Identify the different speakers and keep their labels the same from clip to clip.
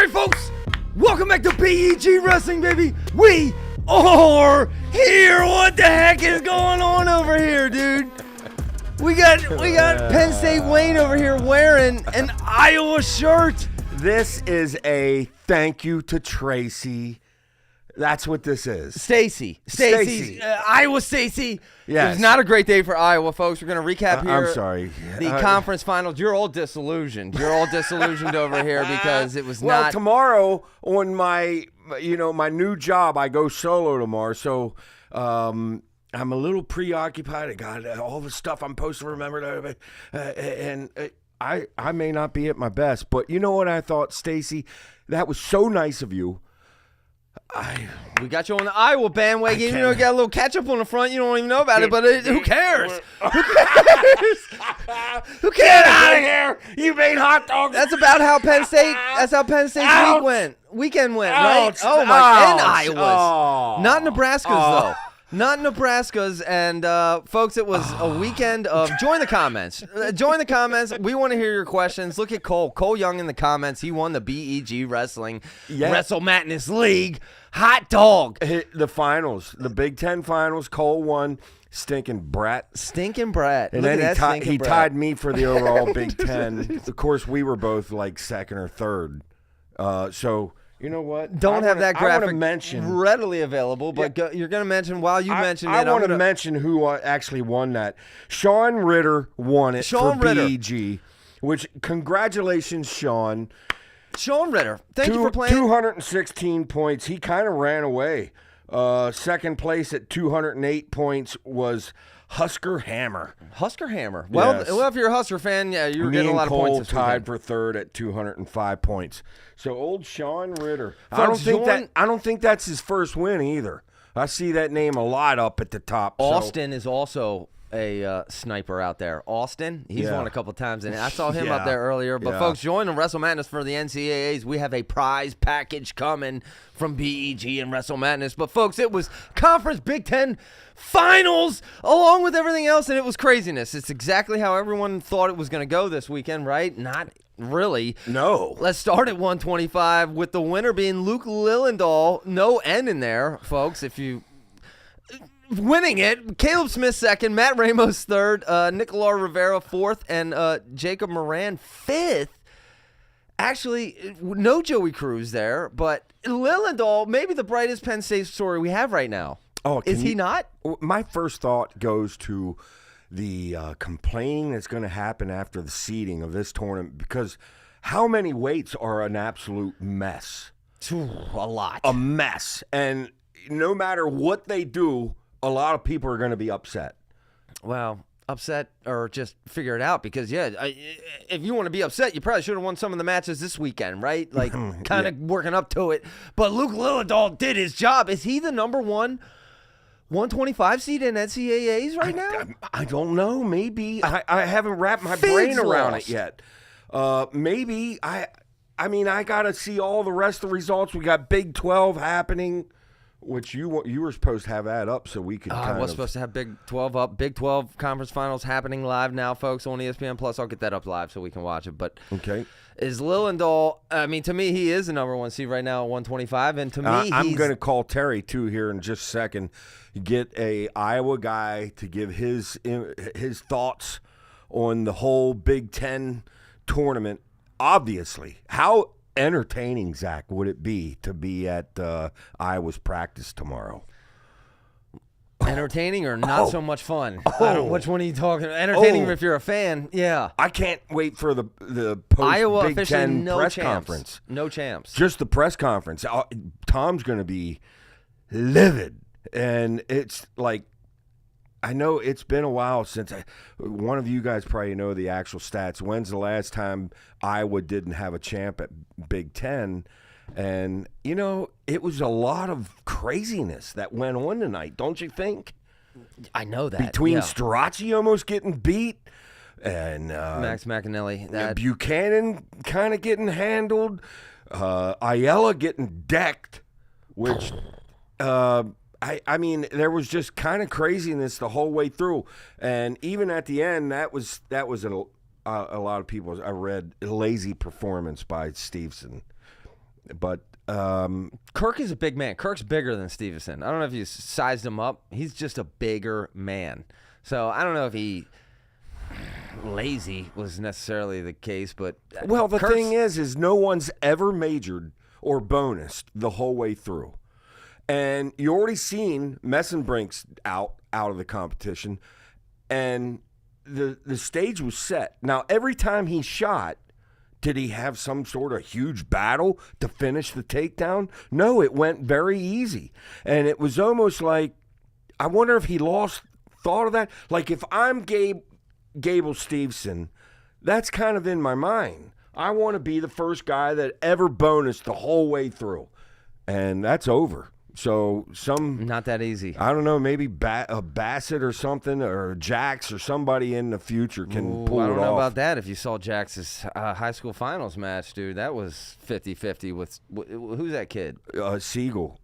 Speaker 1: right, folks, welcome back to BEG Wrestling, baby. We are here. What the heck is going on over here, dude? We got Penn State Wayne over here wearing an Iowa shirt.
Speaker 2: This is a thank you to Tracy. That's what this is.
Speaker 1: Stacy. Iowa Stacy.
Speaker 2: Yes.
Speaker 1: It was not a great day for Iowa, folks. We're going to recap here.
Speaker 2: I'm sorry.
Speaker 1: The conference finals. You're all disillusioned. Over here because it was
Speaker 2: well,
Speaker 1: not.
Speaker 2: Tomorrow on my new job, I go solo tomorrow. So I'm a little preoccupied. I got all the stuff I'm supposed to remember. And I may not be at my best. But you know what I thought, Stacy? That was so nice of you.
Speaker 1: We got you on the Iowa bandwagon. You know, got a little ketchup on the front. You don't even know about it, but who cares? Who cares? Who cares?
Speaker 2: Get out of here! You made hot dogs.
Speaker 1: That's about how Penn State. That's how Penn State's weekend went, right?
Speaker 2: Ouch.
Speaker 1: Oh my! And
Speaker 2: Ouch.
Speaker 1: Iowa's,
Speaker 2: Oh.
Speaker 1: not Nebraska's though. Not Nebraska's, and folks, it was a weekend of join the comments. Join the comments. We want to hear your questions. Look at Cole Young in the comments. He won the BEG Wrestling Wrestle Madness League. Hot dog.
Speaker 2: The finals, the Big Ten finals. Cole won. Stinking brat.
Speaker 1: Look
Speaker 2: And then
Speaker 1: at that
Speaker 2: he tied me for the overall Big Ten. Of course, we were both like second or third. So. You know what?
Speaker 1: Don't have that graphic
Speaker 2: readily
Speaker 1: available, but you're going to mention while you mention it.
Speaker 2: I want to mention who actually won that. Sean Ritter won it for BEG, which congratulations, Sean.
Speaker 1: Sean Ritter, thank you for playing.
Speaker 2: 216 points. He kind of ran away. Second place at 208 points was Husker Hammer.
Speaker 1: Well,
Speaker 2: yes.
Speaker 1: Well, if you're a Husker fan, yeah, you're getting a lot of points.
Speaker 2: Cole tied for third at 205 points. So old Sean Ritter.
Speaker 1: Folks,
Speaker 2: I don't think that's his first win either. I see that name a lot up at the top.
Speaker 1: Austin is also a sniper out there. Austin, he's won a couple times, and I saw him up there earlier. But folks, join the Wrestle Madness for the NCAAs. We have a prize package coming from BEG and Wrestle Madness. But folks, it was Conference Big Ten Finals along with everything else, and it was craziness. It's exactly how everyone thought it was going to go this weekend, right? Not really.
Speaker 2: No.
Speaker 1: Let's start at 125 with the winner being Luke Lillendahl. No N in there, folks. If you winning it, Caleb Smith second, Matt Ramos third, Nicolas Rivera fourth, and Jacob Moran fifth. Actually, no Joey Cruz there, but Lillendahl, maybe the brightest Penn State story we have right now.
Speaker 2: Oh,
Speaker 1: is he not?
Speaker 2: My first thought goes to the complaining that's going to happen after the seeding of this tournament, because how many weights are an absolute mess?
Speaker 1: A lot.
Speaker 2: A mess. And no matter what they do, a lot of people are going to be upset.
Speaker 1: Well, upset or just figure it out, because, if you want to be upset, you probably should have won some of the matches this weekend, right? Like, kind of working up to it. But Luke Lillendahl did his job. Is he the number 125 seed in NCAAs right now?
Speaker 2: I don't know. Maybe. I haven't wrapped my brain around it yet. Maybe. I mean, I got to see all the rest of the results. We got Big 12 happening, which you were supposed to have that up so we could
Speaker 1: I was supposed to have Big 12 up. Big 12 conference finals happening live now, folks, on ESPN Plus. I'll get that up live so we can watch it. But
Speaker 2: okay.
Speaker 1: Is Lillendahl, I mean, to me, he is the number one seed right now at 125. And to me,
Speaker 2: I'm going to call Terry, too, here in just a second. Get a Iowa guy to give his thoughts on the whole Big Ten tournament. Obviously, how entertaining, Zach, would it be to be at Iowa's practice tomorrow?
Speaker 1: Entertaining or not so much fun? Which one are you talking about? Entertaining if you're a fan, yeah.
Speaker 2: I can't wait for the post
Speaker 1: Iowa
Speaker 2: Big Ten press conference.
Speaker 1: No champs.
Speaker 2: Just the press conference. Tom's going to be livid. And it's like, I know it's been a while since one of you guys probably know the actual stats. When's the last time Iowa didn't have a champ at Big Ten? And, it was a lot of craziness that went on tonight, don't you think?
Speaker 1: I know that.
Speaker 2: Between Strachey almost getting beat and
Speaker 1: Max McAnally.
Speaker 2: Buchanan kind of getting handled. Ayala getting decked, which I mean, there was just kind of craziness the whole way through. And even at the end, that was a lot of people, I read, lazy performance by Stevenson. But
Speaker 1: Kirk is a big man. Kirk's bigger than Stevenson. I don't know if you sized him up. He's just a bigger man. So I don't know if he lazy was necessarily the case, but
Speaker 2: well, the thing is no one's ever majored or bonused the whole way through. And you already seen Messenbrink's out of the competition, and the stage was set. Now, every time he shot, did he have some sort of huge battle to finish the takedown? No, it went very easy. And it was almost like, I wonder if he lost thought of that. Like, if I'm Gable Steveson, that's kind of in my mind. I want to be the first guy that ever bonused the whole way through. And that's over. So
Speaker 1: not that easy.
Speaker 2: I don't know, maybe a Bassett or something, or Jax or somebody in the future can pull it off.
Speaker 1: I don't know about that. If you saw Jax's high school finals match, dude, that was 50-50 with who's that kid?
Speaker 2: Siegel.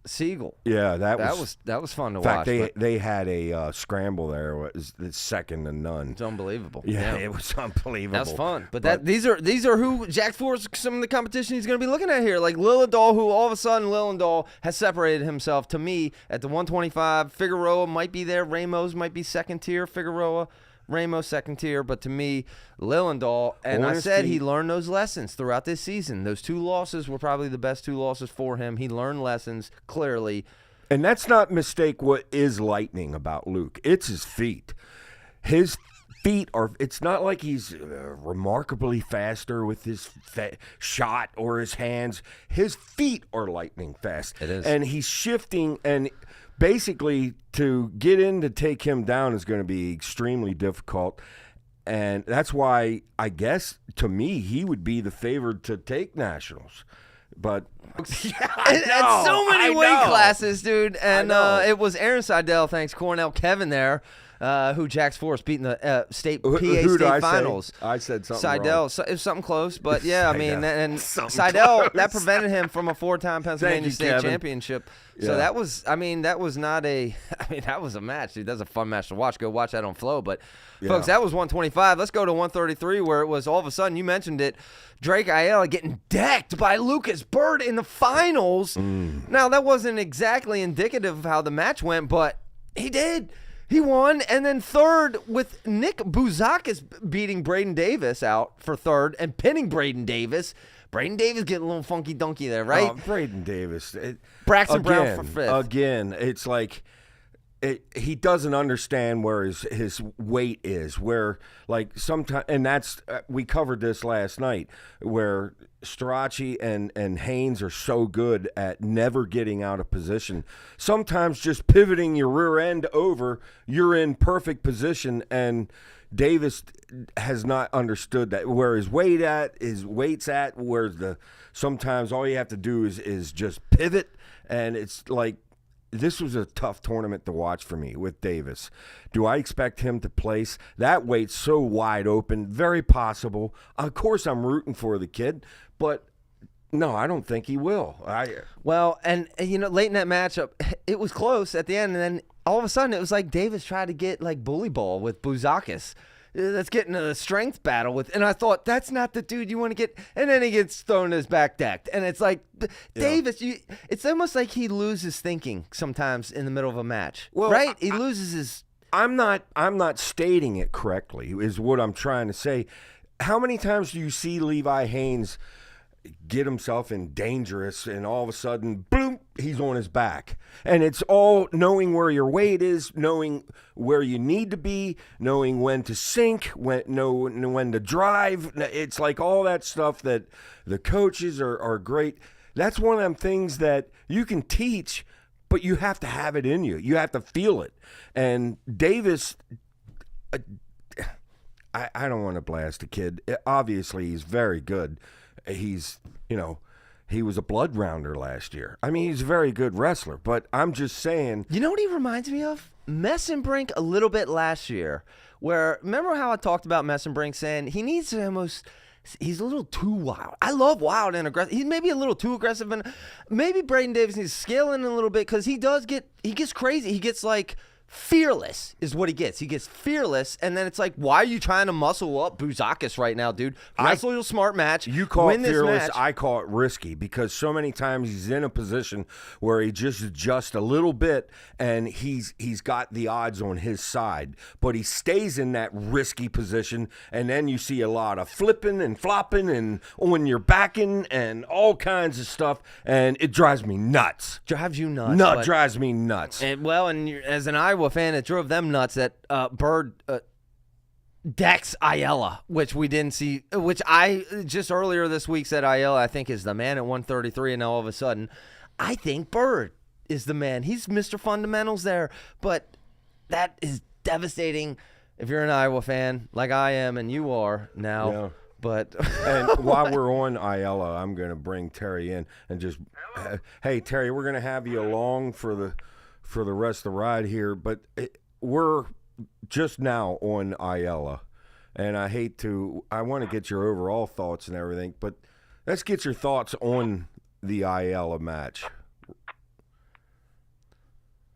Speaker 1: Yeah,
Speaker 2: that
Speaker 1: was fun to
Speaker 2: watch.
Speaker 1: In fact,
Speaker 2: they had a scramble there. It was second to none.
Speaker 1: It's unbelievable.
Speaker 2: Yeah, it was unbelievable.
Speaker 1: That was fun. But these are who Jax Forrest, some of the competition he's going to be looking at here. Like Lillidahl, who all of a sudden Lillidahl has separated himself to me at the 125. Figueroa might be there. Ramos might be second tier. Ramos second tier. But to me, Lillidahl, and I said he learned those lessons throughout this season. Those 2 losses were probably the best 2 losses for him. He learned lessons clearly.
Speaker 2: And that's not mistake what is lightning about Luke. It's his feet. His feet are, it's not like he's remarkably faster with his shot or his hands. His feet are lightning fast.
Speaker 1: It is.
Speaker 2: And he's shifting, and basically to get in to take him down is going to be extremely difficult. And that's why, I guess, to me, he would be the favored to take nationals. But
Speaker 1: at so many weight classes, dude. And it was Aaron Seidel, thanks, Cornell Kevin there, who Jax Forrest beat in the state PA state finals.
Speaker 2: I said something
Speaker 1: Seidel,
Speaker 2: wrong.
Speaker 1: It was something close, but yeah, I mean, and Seidel, that prevented him from a 4-time Pennsylvania state championship. So that was not a, that was a match, dude. That's a fun match to watch. Go watch that on Flow. But folks, that was 125. Let's go to 133, where it was all of a sudden, you mentioned it, Drake Ayala getting decked by Lucas Byrd in the finals. Now, that wasn't exactly indicative of how the match went, but he did. He won, and then third with Nick Bouzakis beating Braden Davis out for third and pinning Braden Davis. Braden Davis getting a little funky-dunky there, right?
Speaker 2: Braden Davis.
Speaker 1: Braxton Brown for fifth.
Speaker 2: Again, it's like he doesn't understand where his weight is. Where, like, sometimes, and that's we covered this last night, where Strachey and Haynes are so good at never getting out of position. Sometimes just pivoting your rear end over, you're in perfect position, and Davis has not understood that. Where his weight's at, sometimes all you have to do is just pivot, and it's like, this was a tough tournament to watch for me with Davis. Do I expect him to place? That weight's so wide open, very possible. Of course, I'm rooting for the kid, but no, I don't think he will.
Speaker 1: Well, and late in that matchup, it was close at the end, and then all of a sudden, it was like Davis tried to get like bully ball with Bouzakis. Let's get into a strength battle with, and I thought, that's not the dude you want to get. And then he gets thrown his back decked, and it's like, Davis, it's almost like he loses thinking sometimes in the middle of a match, right? He loses his.
Speaker 2: I'm not stating it correctly, is what I'm trying to say. How many times do you see Levi Haynes get himself in dangerous, and all of a sudden, boom, he's on his back? And it's all knowing where your weight is, knowing where you need to be, knowing when to sink, when to drive. It's like all that stuff that the coaches are great. That's one of them things that you can teach, but you have to have it in you. You have to feel it. And Davis, I don't want to blast the kid. Obviously, he's very good. He's, he was a blood rounder last year. I mean, he's a very good wrestler, but I'm just saying.
Speaker 1: You know what he reminds me of? Messenbrink a little bit last year, where, remember how I talked about Messenbrink saying he needs to he's a little too wild. I love wild and aggressive. He's maybe a little too aggressive, and maybe Braden Davis needs to scale in a little bit, because he gets crazy. He gets like Fearless is what he gets. He gets fearless, and then it's like, why are you trying to muscle up Buzakis right now, dude? Wrestle your smart match.
Speaker 2: You call
Speaker 1: win
Speaker 2: it fearless,
Speaker 1: this match.
Speaker 2: I call it risky, because so many times he's in a position where he just adjusts a little bit and he's got the odds on his side, but he stays in that risky position, and then you see a lot of flipping and flopping and when you're backing and all kinds of stuff, and it drives me nuts.
Speaker 1: Drives you nuts.
Speaker 2: No, it drives me nuts.
Speaker 1: And as an Iowa fan, it drove them nuts that Bird decks Ayala, which we didn't see, which I just earlier this week said Ayala, I think, is the man at 133, and now all of a sudden, I think Bird is the man. He's Mr. Fundamentals there, but that is devastating if you're an Iowa fan like I am and you are now.
Speaker 2: Yeah.
Speaker 1: But
Speaker 2: and while we're on Ayala, I'm going to bring Terry in and just, hey, Terry, we're going to have you along for the rest of the ride here, but we're just now on Ayala, and I want to get your overall thoughts and everything, but let's get your thoughts on the Ayala match.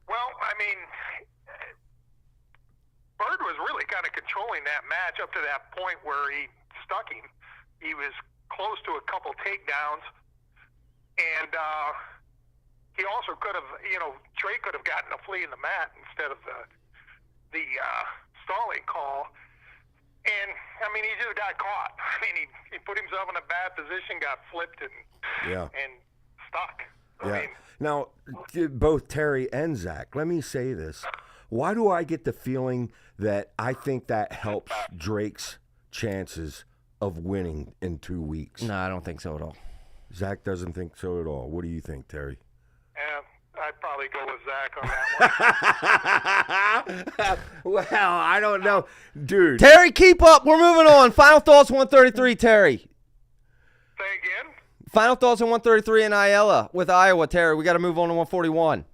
Speaker 3: Well, I mean, Bird was really kind of controlling that match up to that point where he stuck him. He was close to a couple takedowns, and he also could have, Trey could have gotten a flea in the mat instead of the stalling call. And, I mean, he just got caught. I mean, he put himself in a bad position, got flipped, and stuck.
Speaker 2: Yeah. Now, both Terry and Zach, let me say this. Why do I get the feeling that I think that helps Drake's chances of winning in 2 weeks?
Speaker 1: No, I don't think so at all.
Speaker 2: Zach doesn't think so at all. What do you think, Terry?
Speaker 3: I'd probably go with Zach on that
Speaker 2: one. Well, I don't know. Dude.
Speaker 1: Terry, keep up. We're moving on. Final thoughts, 133, Terry.
Speaker 3: Say again?
Speaker 1: Final thoughts on 133 in Ayala with Iowa, Terry. We got to move on to 141.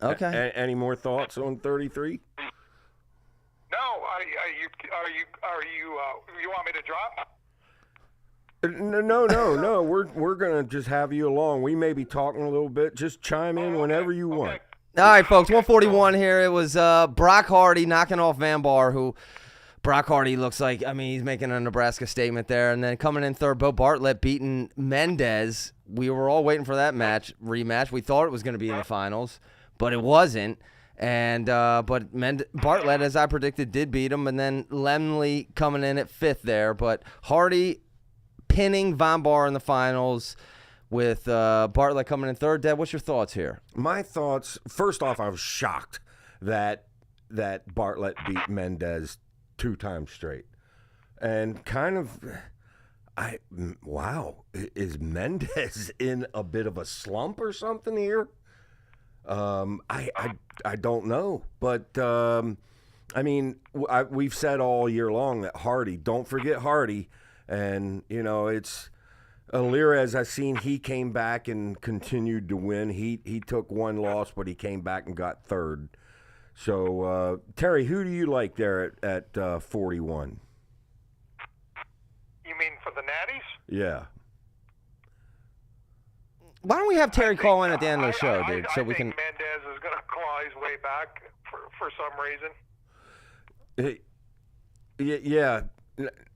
Speaker 3: Okay.
Speaker 2: Any more thoughts on 33?
Speaker 3: No. You want me to drop?
Speaker 2: No. We're gonna just have you along. We may be talking a little bit. Just chime in whenever you want.
Speaker 1: All right, folks. 141 here. It was Brock Hardy knocking off Van Bar, who Brock Hardy looks like, I mean, he's making a Nebraska statement there. And then coming in third, Bo Bartlett beating Mendez. We were all waiting for that rematch. We thought it was going to be in the finals, but it wasn't. And but Bartlett, as I predicted, did beat him. And then Lemley coming in at fifth there. But Hardy pinning Von Bar in the finals with Bartlett coming in third. Deb, what's your thoughts here?
Speaker 2: My thoughts, first off, I was shocked that Bartlett beat Mendez 2 times straight. And kind of, is Mendez in a bit of a slump or something here? I don't know. But, I mean, we've said all year long that Hardy, don't forget Hardy. And, it's Alirez, I've seen he came back and continued to win. He took one loss, but he came back and got third. So, Terry, who do you like there at 41?
Speaker 3: You mean for the Natties?
Speaker 2: Yeah.
Speaker 1: Why don't we have Terry call in at the end of the show, dude, so we can...
Speaker 3: I think Mendez is going to claw his way back for some reason.
Speaker 2: Yeah.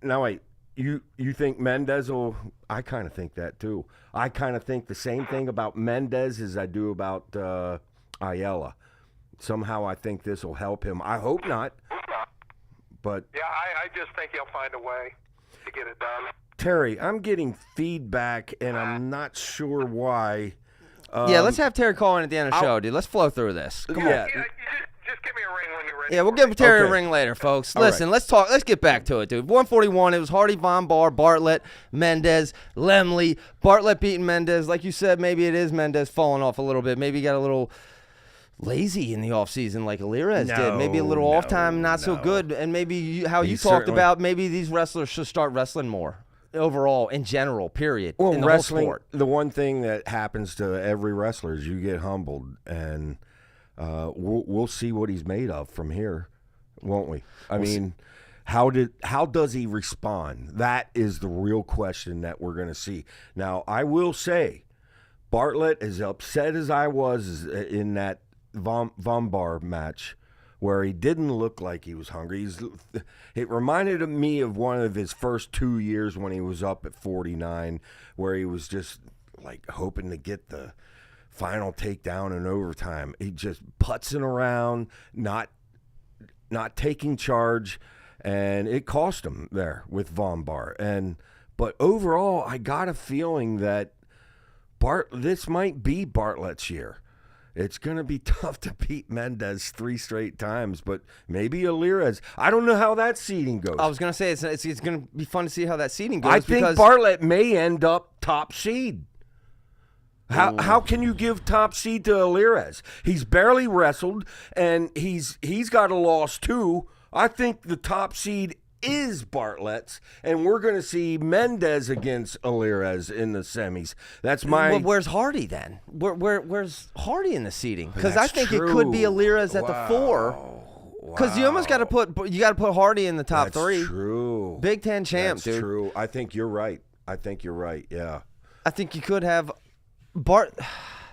Speaker 2: Now, wait. You think Mendez will? I kind of think that too. I kind of think the same thing about Mendez as I do about Ayala. Somehow I think this will help him. I hope not. But
Speaker 3: yeah, I just think he'll find a way to get it done.
Speaker 2: Terry, I'm getting feedback, and I'm not sure why.
Speaker 1: Yeah, let's have Terry call in at the end of the show, dude. Let's flow through this. Come on.
Speaker 3: Just give me a ring when you're ready.
Speaker 1: Yeah, we'll give Terry a ring later, folks. Listen, let's talk. Let's get back to it, dude. 141, it was Hardy, Von Bar, Bartlett, Mendez, Lemley. Bartlett beating Mendez. Like you said, maybe it is Mendez falling off a little bit. Maybe he got a little lazy in the offseason like Alirez did. Maybe a little off time, not so good. And maybe you talked about, maybe these wrestlers should start wrestling more. Overall, in general, period.
Speaker 2: Well,
Speaker 1: in the
Speaker 2: wrestling,
Speaker 1: whole sport.
Speaker 2: The one thing that happens to every wrestler is you get humbled, and we'll see what he's made of from here, won't we? I mean, how does he respond? That is the real question that we're going to see. Now, I will say, Bartlett, as upset as I was in that Von Bar match where he didn't look like he was hungry. It reminded me of one of his first 2 years when he was up at 49, where he was just like hoping to get the final takedown in overtime. He just putzing around, not taking charge, and it cost him there with Von Bar. But overall, I got a feeling that this might be Bartlett's year. It's going to be tough to beat Mendes 3 straight times, but maybe Alirez. I don't know how that seeding goes.
Speaker 1: I was going to say it's going to be fun to see how that seeding goes.
Speaker 2: I think Bartlett may end up top seed. How can you give top seed to Alirez? He's barely wrestled, and he's got a loss too. I think the top seed is Bartlett's, and we're going to see Mendes against Alirez in the semis. That's my.
Speaker 1: Well, where's Hardy then? Where's Hardy in the seeding? Because I think it could be Alirez at the 4. Because you almost got to put Hardy in the top 3.
Speaker 2: That's true.
Speaker 1: Big Ten champ, dude.
Speaker 2: That's true. I think you're right. Yeah.
Speaker 1: I think you could have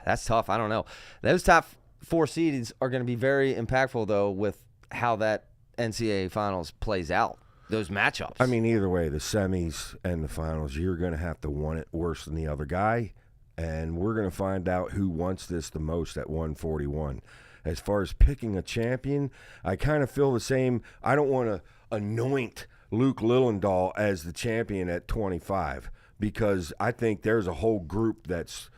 Speaker 1: That's tough. I don't know. Those top 4 seeds are going to be very impactful, though, with how that NCAA finals plays out. Those matchups.
Speaker 2: I mean, either way, the semis and the finals, you're going to have to want it worse than the other guy, and we're going to find out who wants this the most at 141. As far as picking a champion, I kind of feel the same. I don't want to anoint Luke Lillendahl as the champion at 25 because I think there's a whole group that's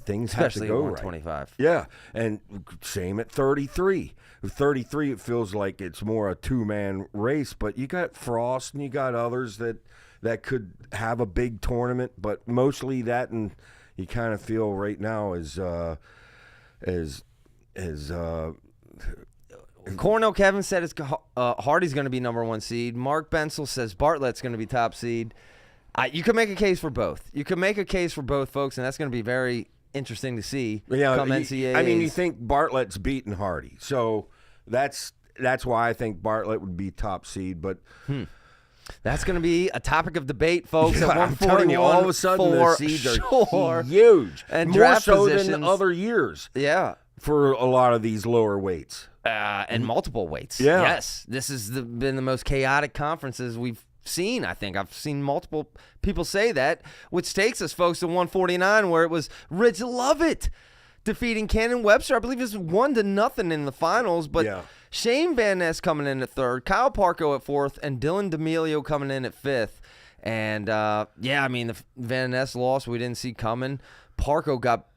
Speaker 2: things
Speaker 1: especially
Speaker 2: have to go
Speaker 1: at 125.
Speaker 2: Right. Yeah, and same at 33. With 33, it feels like it's more a 2-man race, but you got Frost and you got others that could have a big tournament, but mostly that, and you kind of feel right now is
Speaker 1: Cornell Kevin said Hardy's going to be number 1 seed. Mark Bensel says Bartlett's going to be top seed. You could make a case for both. You could make a case for both, folks, and that's going to be very interesting to see come NCAAs.
Speaker 2: I mean, you think Bartlett's beating Hardy, so that's why I think Bartlett would be top seed. But
Speaker 1: that's going to be a topic of debate, folks. At 141,
Speaker 2: I'm telling you, all of a sudden the seeds are huge,
Speaker 1: and
Speaker 2: more so than other years.
Speaker 1: Yeah,
Speaker 2: for a lot of these lower weights
Speaker 1: and multiple weights.
Speaker 2: Yeah.
Speaker 1: Yes, this has been the most chaotic conferences we've seen. I think I've seen multiple people say that, which takes us, folks, to 149, where it was Rich Lovett defeating Cannon Webster. I believe it was 1-0 in the finals, but Shane Van Ness coming in at 3rd, Kyle Parko at 4th, and Dylan D'Amelio coming in at 5th. And I mean, the Van Ness loss we didn't see coming. Parko got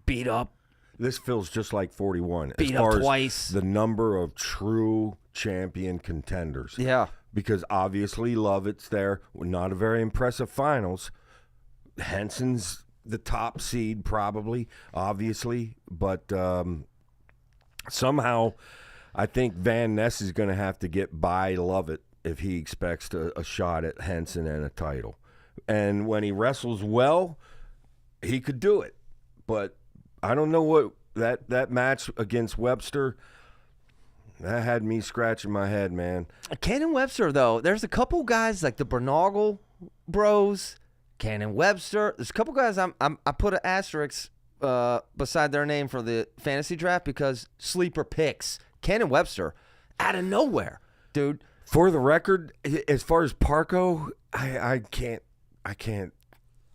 Speaker 1: beat up.
Speaker 2: This feels just like 41
Speaker 1: beat
Speaker 2: as far
Speaker 1: up twice.
Speaker 2: As the number of true champion contenders.
Speaker 1: Yeah.
Speaker 2: Because obviously Lovett's there. Not a very impressive finals. Henson's the top seed probably, obviously. But somehow I think Van Ness is going to have to get by Lovett if he expects a shot at Henson and a title. And when he wrestles well, he could do it. But I don't know what that match against Webster, that had me scratching my head, man.
Speaker 1: Cannon Webster, though, there's a couple guys like the Bernagle bros, Cannon Webster. There's a couple guys I put an asterisk beside their name for the fantasy draft because sleeper picks. Cannon Webster, out of nowhere, dude.
Speaker 2: For the record, as far as Parko, I can't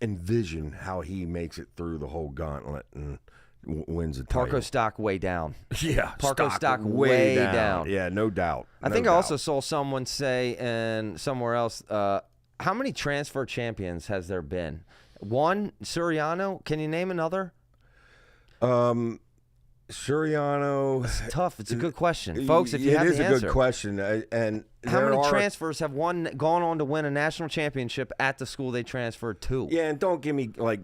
Speaker 2: envision how he makes it through the whole gauntlet and wins a title.
Speaker 1: Parko stock way down.
Speaker 2: Yeah,
Speaker 1: Parko stock way down.
Speaker 2: Yeah, no doubt.
Speaker 1: I think I also saw someone say, and somewhere else, how many transfer champions has there been? One, Suriano. Can you name another?
Speaker 2: Suriano.
Speaker 1: It's tough. It's a good question, folks. If you have the answer,
Speaker 2: it is a good question. And
Speaker 1: how many transfers have gone on to win a national championship at the school they transferred to?
Speaker 2: Yeah, and don't give me like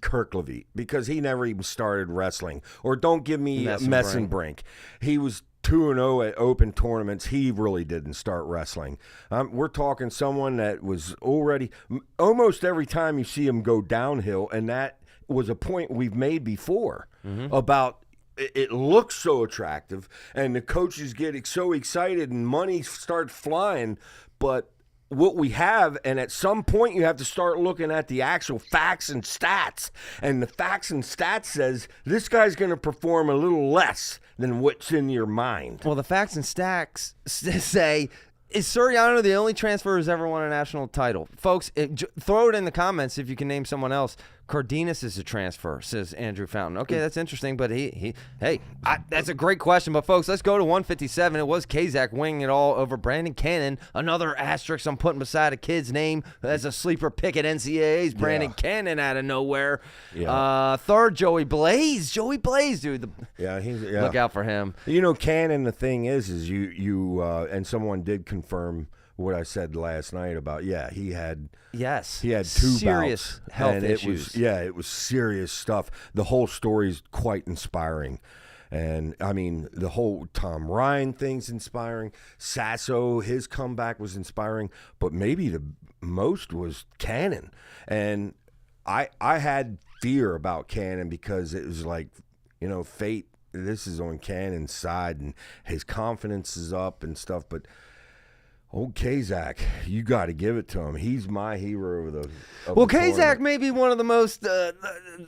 Speaker 2: Kirk Levy because he never even started wrestling. Or don't give me Messenbrink. He was 2-0 at open tournaments. He really didn't start wrestling. We're talking someone that was already almost every time you see him go downhill, and that was a point we've made before about it looks so attractive, and the coaches get so excited, and money starts flying, but what we have, and at some point you have to start looking at the actual facts and stats. And the facts and stats says this guy's going to perform a little less than what's in your mind.
Speaker 1: Well, the facts and stats say, is Suriano the only transfer who's ever won a national title? Folks, throw it in the comments if you can name someone else. Cardenas is a transfer, says Andrew Fountain. Okay, that's interesting, but that's a great question. But, folks, let's go to 157. It was Kazak winging it all over Brandon Cannon. Another asterisk I'm putting beside a kid's name as a sleeper pick at NCAA's. Brandon Cannon out of nowhere. Yeah. Third, Joey Blaze. Joey Blaze, dude. Look out for him.
Speaker 2: You know, Cannon, the thing is you and someone did confirm what I said last night about, he had two
Speaker 1: serious
Speaker 2: bouts,
Speaker 1: health
Speaker 2: and
Speaker 1: issues.
Speaker 2: It was serious stuff. The whole story's quite inspiring. And, I mean, the whole Tom Ryan thing's inspiring. Sasso, his comeback was inspiring. But maybe the most was Cannon. And I had fear about Cannon because it was like, fate, this is on Cannon's side, and his confidence is up and stuff. But old Kazak, you got to give it to him. He's my hero of the
Speaker 1: Kazak may be one of the most,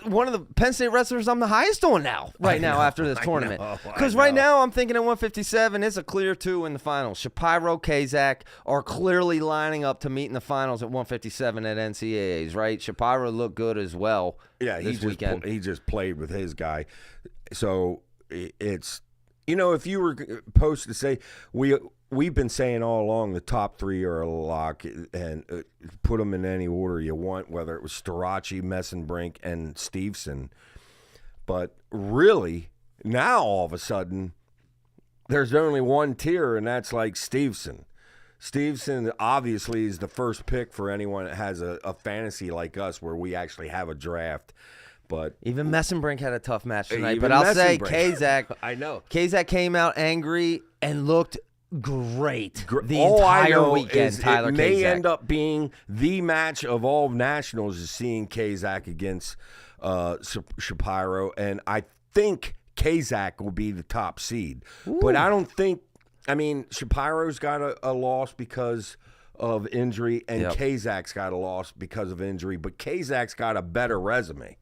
Speaker 1: one of the Penn State wrestlers I'm the highest on now after this tournament. Because right now I'm thinking at 157, it's a clear 2 in the finals. Shapiro, Kazak are clearly lining up to meet in the finals at 157 at NCAAs, right? Shapiro looked good as well this weekend.
Speaker 2: He just played with his guy. So it's, if you were supposed to say, we've been saying all along the top 3 are a lock, and put them in any order you want, whether it was Starachi, Messenbrink, and Stevenson. But really, now all of a sudden, there's only one tier, and that's like Stevenson. Stevenson obviously is the first pick for anyone that has a fantasy like us where we actually have a draft. But
Speaker 1: even Messenbrink had a tough match tonight. But I'll say Kazak.
Speaker 2: I know.
Speaker 1: Kazak came out angry and looked great the entire weekend. Tyler
Speaker 2: Kazak may
Speaker 1: Kazak
Speaker 2: end up being the match of all nationals is seeing Kazak against Shapiro, and I think Kazak will be the top seed. Ooh. But I don't think. I mean, Shapiro's got a loss because of injury, and Kazak's got a loss because of injury. But Kazak's got a better resume.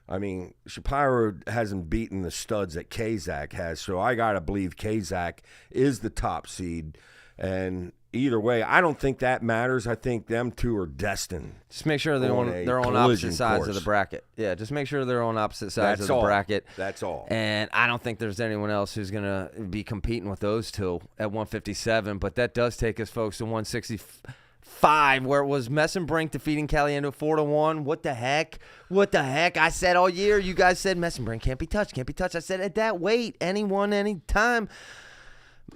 Speaker 2: I mean, Shapiro hasn't beaten the studs that Kazak has, so I got to believe Kazak is the top seed. And either way, I don't think that matters. I think them two are destined.
Speaker 1: Just make sure they're on opposite sides of the bracket. Yeah, just make sure they're on opposite sides of the bracket.
Speaker 2: That's all.
Speaker 1: And I don't think there's anyone else who's going to be competing with those two at 157. But that does take us, folks, to 165. Where it was Messenbrink defeating Caliendo 4-1. What the heck? I said all year, you guys said Messenbrink can't be touched. I said at that weight, anyone, anytime.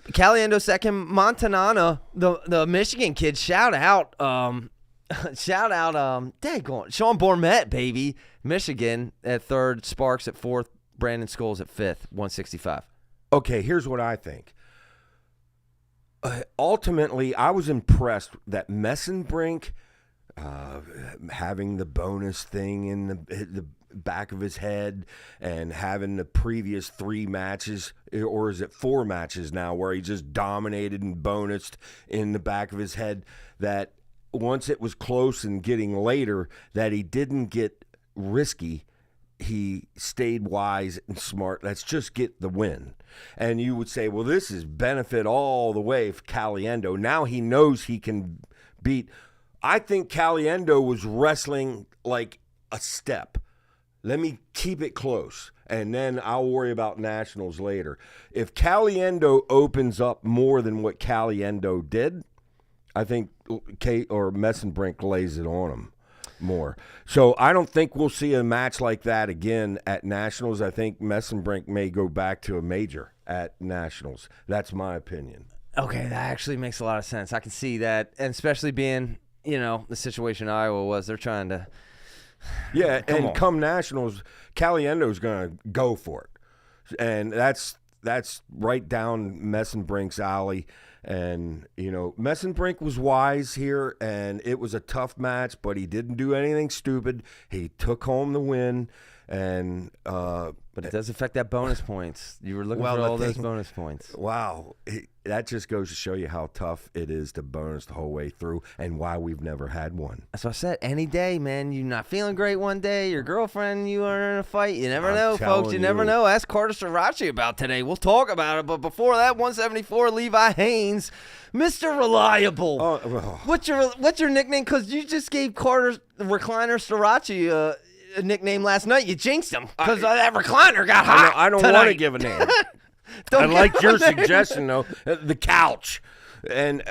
Speaker 1: Caliendo second, Montanana, the Michigan kid, shout out, Sean Bourmet, baby. Michigan at third, Sparks at fourth, Brandon Scholes at fifth, 165.
Speaker 2: Okay, here's what I think. Ultimately, I was impressed that Messenbrink having the bonus thing in the back of his head and having the previous 3 matches, or is it 4 matches now, where he just dominated and bonused in the back of his head, that once it was close and getting later, that he didn't get risky. He stayed wise and smart. Let's just get the win. And you would say, well, this is benefit all the way for Caliendo. Now he knows he can beat. I think Caliendo was wrestling like a step. Let me keep it close, and then I'll worry about nationals later. If Caliendo opens up more than what Caliendo did, I think Messenbrink lays it on him more. So I don't think we'll see a match like that again at nationals. I think Messenbrink may go back to a major at nationals. That's my opinion.
Speaker 1: Okay, that actually makes a lot of sense. I can see that, and especially being, the situation Iowa was, they're trying to.
Speaker 2: Yeah, come nationals, Caliendo's going to go for it, and that's right down Messenbrink's alley. And, Messenbrink was wise here, and it was a tough match, but he didn't do anything stupid. He took home the win, and but
Speaker 1: it does affect that bonus points. You were looking for all those bonus points.
Speaker 2: Wow. that just goes to show you how tough it is to bonus the whole way through and why we've never had one.
Speaker 1: That's what I said. Any day, man, you're not feeling great one day, your girlfriend, you are in a fight. You never know, folks. You never know. Ask Carter Srirachi about today. We'll talk about it. But before that, 174, Levi Haines, Mr. Reliable. What's your nickname? Because you just gave Carter Recliner Srirachi a nickname last night. You jinxed him because that recliner got hot.
Speaker 2: I don't want to give a name. I like your suggestion, though. The couch. And,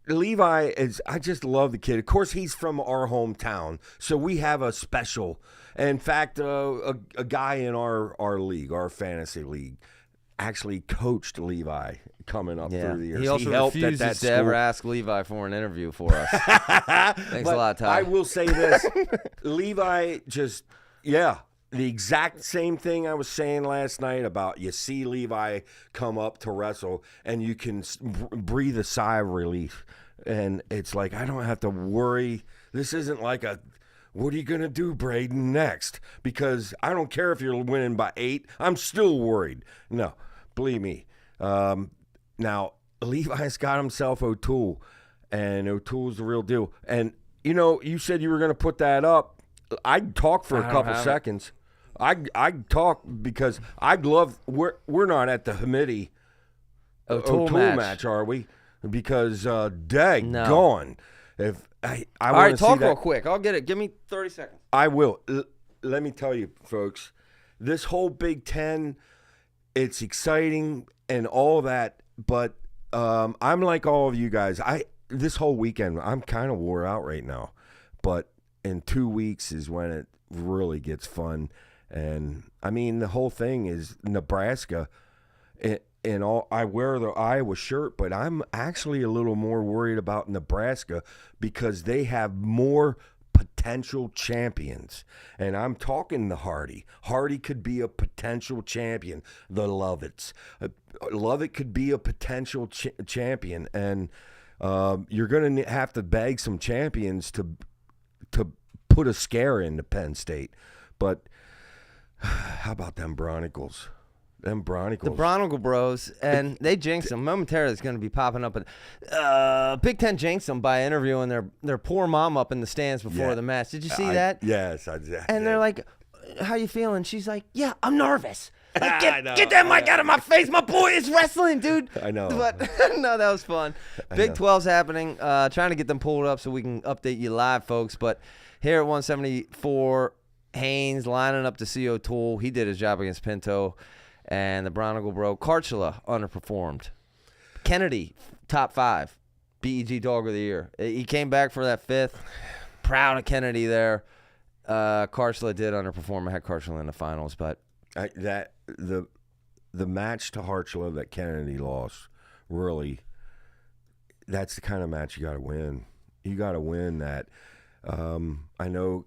Speaker 2: Levi is, I just love the kid. Of course, he's from our hometown, so we have a special. In fact, a guy in our league, our fantasy league, actually coached Levi coming up through the years.
Speaker 1: He also refuses to ever ask Levi for an interview for us. Thanks a lot, Ty.
Speaker 2: I will say this. Levi just, the exact same thing I was saying last night about you see Levi come up to wrestle and you can breathe a sigh of relief. And it's like, I don't have to worry. This isn't like what are you going to do, Braden, next? Because I don't care if you're winning by 8. I'm still worried. No, believe me. Now, Levi's got himself O'Toole, and O'Toole's the real deal. And, you said you were going to put that up. I'd talk for a couple seconds. I'd talk because I'd love – we're not at the Hamidi O'Toole match, are we? Because, gone. If I
Speaker 1: all right, talk real quick. I'll get it. Give me 30 seconds.
Speaker 2: I will. Let me tell you, folks, this whole Big Ten, it's exciting and all that, but I'm like all of you guys. This whole weekend, I'm kind of wore out right now, but in 2 weeks is when it really gets fun. And, I mean, the whole thing is Nebraska. And all, I wear the Iowa shirt, but I'm actually a little more worried about Nebraska because they have more potential champions. And I'm talking to Hardy. Hardy could be a potential champion. The Lovitz. Lovett could be a potential champion. And you're going to have to bag some champions to put a scare into Penn State. But how about them Bronicles? The
Speaker 1: Bronicle Bros, and they jinxed them. Momentarily, it's going to be popping up. But Big Ten jinxed them by interviewing their poor mom up in the stands before the match. Did you see that?
Speaker 2: Yes, I did.
Speaker 1: And they're like, how you feeling? She's like, yeah, I'm nervous. Like, get that mic out of my face. My boy is wrestling, dude.
Speaker 2: I know.
Speaker 1: But, no, that was fun. Big 12's happening. Trying to get them pulled up so we can update you live, folks. But here at 174, Haynes lining up to see O'Toole. He did his job against Pinto. And the Bronicle Bro, Karchula underperformed. Kennedy, top 5, BEG Dog of the Year. He came back for that 5th. Proud of Kennedy there. Karchula did underperform. I had Karchula in the finals, but
Speaker 2: the match to Harchula that Kennedy lost, really, that's the kind of match you got to win. You got to win that. I know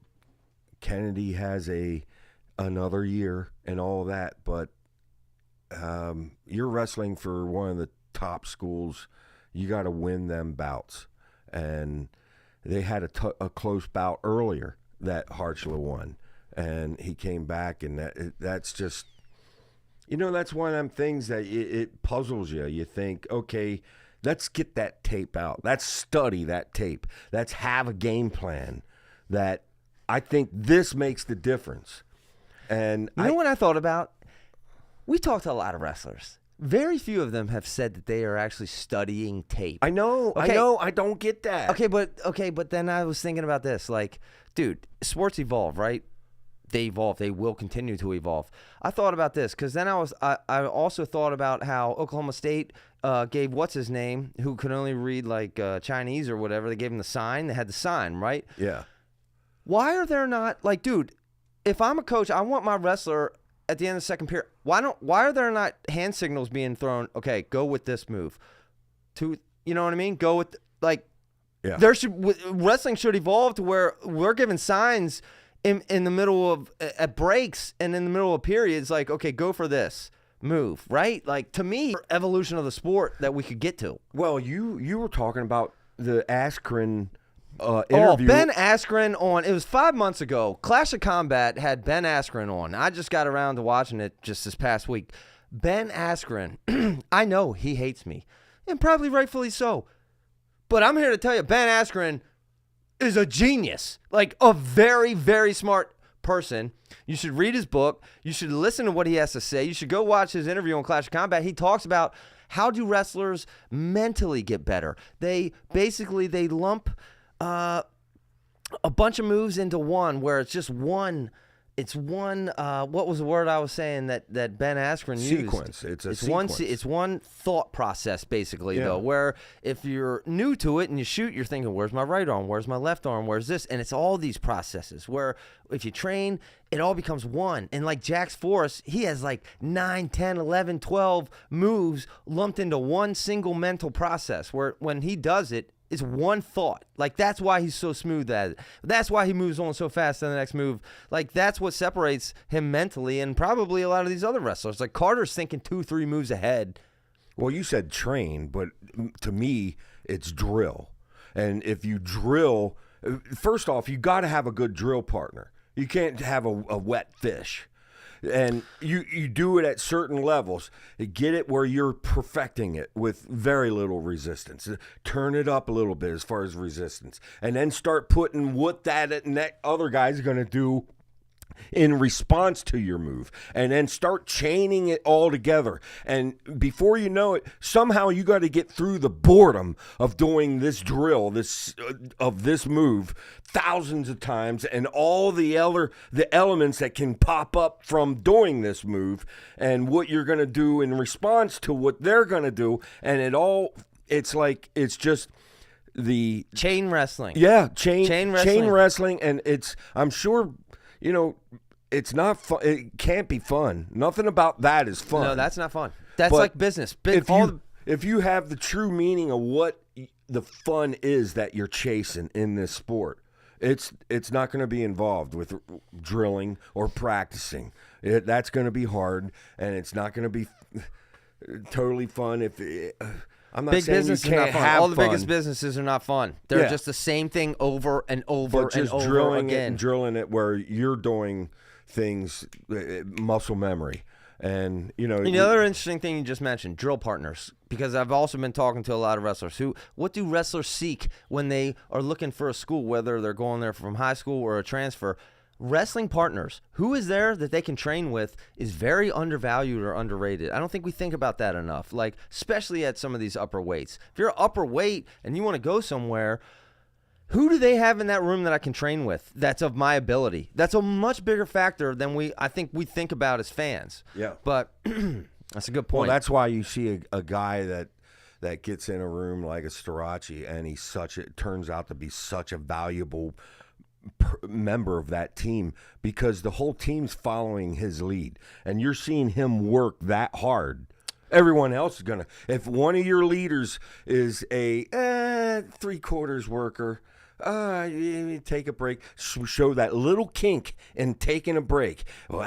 Speaker 2: Kennedy has another year and all of that, but you're wrestling for one of the top schools. You got to win them bouts. And they had a close bout earlier that Harchula won. And he came back, and that's just, that's one of them things that it puzzles you. You think, okay, let's get that tape out. Let's study that tape. Let's have a game plan that I think this makes the difference. And
Speaker 1: you know what I thought about? We talked to a lot of wrestlers. Very few of them have said that they are actually studying tape.
Speaker 2: I know. I don't get that.
Speaker 1: Okay, but then I was thinking about this. Like, dude, sports evolve, right? They evolve. They will continue to evolve. I thought about this because then I also thought about how Oklahoma State gave what's his name, who could only read like Chinese or whatever. They gave him the sign. They had the sign, right?
Speaker 2: Yeah.
Speaker 1: Why are there not, like, dude, if I'm a coach, I want my wrestler at the end of the second period. Why are there not hand signals being thrown? Okay, go with this move. You know what I mean? Go with, like, wrestling should evolve to where we're giving signs in the middle of, at breaks and in the middle of periods, like, okay, go for this move, right? Like, to me, evolution of the sport that we could get to.
Speaker 2: Well, you were talking about the Askren interview.
Speaker 1: Ben Askren it was 5 months ago. Clash of Combat had Ben Askren on. I just got around to watching it just this past week. Ben Askren, I know he hates me, and probably rightfully so. But I'm here to tell you, Ben Askren is a genius, like a very, very smart person. You should read his book. You should listen to what he has to say. You should go watch his interview on Clash of Combat. He talks about how do wrestlers mentally get better. They lump a bunch of moves into one, where it's just one. It's one. What was the word I was saying that Ben Askren used?
Speaker 2: Sequence. It's a sequence.
Speaker 1: It's one thought process, basically, though. Where if you're new to it and you shoot, you're thinking, "Where's my right arm? Where's my left arm? Where's this?" And it's all these processes. Where if you train, it all becomes one. And like Jax Forrest, he has like 9, 10, 11, 12 moves lumped into one single mental process. Where when he does it, it's one thought. Like, that's why he's so smooth at it. That's why he moves on so fast to the next move. Like, that's what separates him mentally and probably a lot of these other wrestlers. Like, Carter's thinking 2-3 moves ahead.
Speaker 2: Well, you said train, but to me, it's drill. And if you drill, first off, you got to have a good drill partner. You can't have a wet fish. And you do it at certain levels. Get it where you're perfecting it with very little resistance. Turn it up a little bit as far as resistance. And then start putting what that other guy's going to do in response to your move, and then start chaining it all together. And before you know it, somehow you got to get through the boredom of doing this drill, this move thousands of times, and all the elements that can pop up from doing this move, and what you're going to do in response to what they're going to do, and it's just the
Speaker 1: chain wrestling.
Speaker 2: Yeah, chain
Speaker 1: wrestling,
Speaker 2: and I'm sure. It's not fun. It can't be fun. Nothing about that is fun.
Speaker 1: No, that's not fun. That's
Speaker 2: but
Speaker 1: like business.
Speaker 2: If you have the true meaning of what the fun is that you're chasing in this sport, it's not going to be involved with drilling or practicing. That's going to be hard, and it's not going to be totally fun. I'm not saying you can't have
Speaker 1: all the biggest businesses are not fun. They're just the same thing over and over
Speaker 2: but just
Speaker 1: and over
Speaker 2: drilling
Speaker 1: again.
Speaker 2: It and drilling it where you're doing things, muscle memory. And,
Speaker 1: the other interesting thing you just mentioned, drill partners, because I've also been talking to a lot of wrestlers what do wrestlers seek when they are looking for a school, whether they're going there from high school or a transfer? Wrestling partners, who is there that they can train with, is very undervalued or underrated. I don't think we think about that enough, like especially at some of these upper weights. If you're upper weight and you want to go somewhere, who do they have in that room that I can train with that's of my ability? That's a much bigger factor than I think we think about as fans.
Speaker 2: Yeah.
Speaker 1: But that's a good point.
Speaker 2: Well, that's why you see a guy that gets in a room like a Starachi, and it turns out to be such a valuable member of that team, because the whole team's following his lead, and you're seeing him work that hard. Everyone else is gonna. If one of your leaders is a 3/4 worker, you take a break. Show that little kink in taking a break. Well,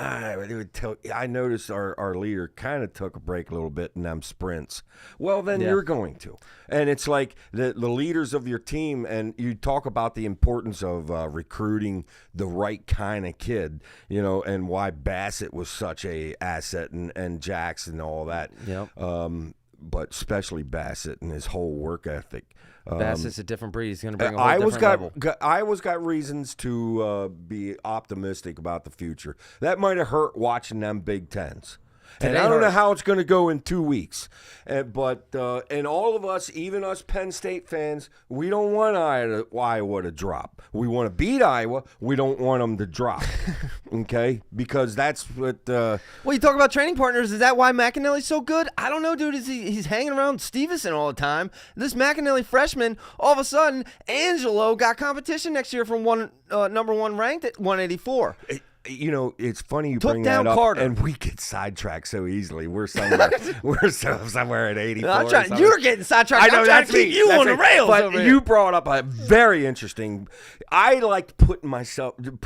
Speaker 2: I noticed our leader kind of took a break a little bit in them sprints. Well, then you're going to. And it's like the leaders of your team, and you talk about the importance of recruiting the right kind of kid, and why Bassett was such a asset, and Jackson and all that.
Speaker 1: Yep.
Speaker 2: But especially Bassett and his whole work ethic.
Speaker 1: Bassett's a different breed. He's going to bring a whole different level.
Speaker 2: Iowa's got reasons to be optimistic about the future. That might have hurt watching them Big Tens. And I don't know how it's going to go in 2 weeks. But all of us, even us Penn State fans, we don't want Iowa to drop. We want to beat Iowa. We don't want them to drop. Okay? Because that's what... Well,
Speaker 1: you talk about training partners. Is that why McAnally's so good? I don't know, dude. He's hanging around Stevenson all the time. This McAnally freshman, all of a sudden, Angelo got competition next year from number one ranked at 184.
Speaker 2: It's funny you bring that up,
Speaker 1: Carter.
Speaker 2: And we get sidetracked so easily. We're somewhere, somewhere at 84.
Speaker 1: You're getting sidetracked.
Speaker 2: I know,
Speaker 1: that's me. You on the rails,
Speaker 2: but
Speaker 1: over
Speaker 2: you
Speaker 1: here.
Speaker 2: brought up a very interesting. I like put myself in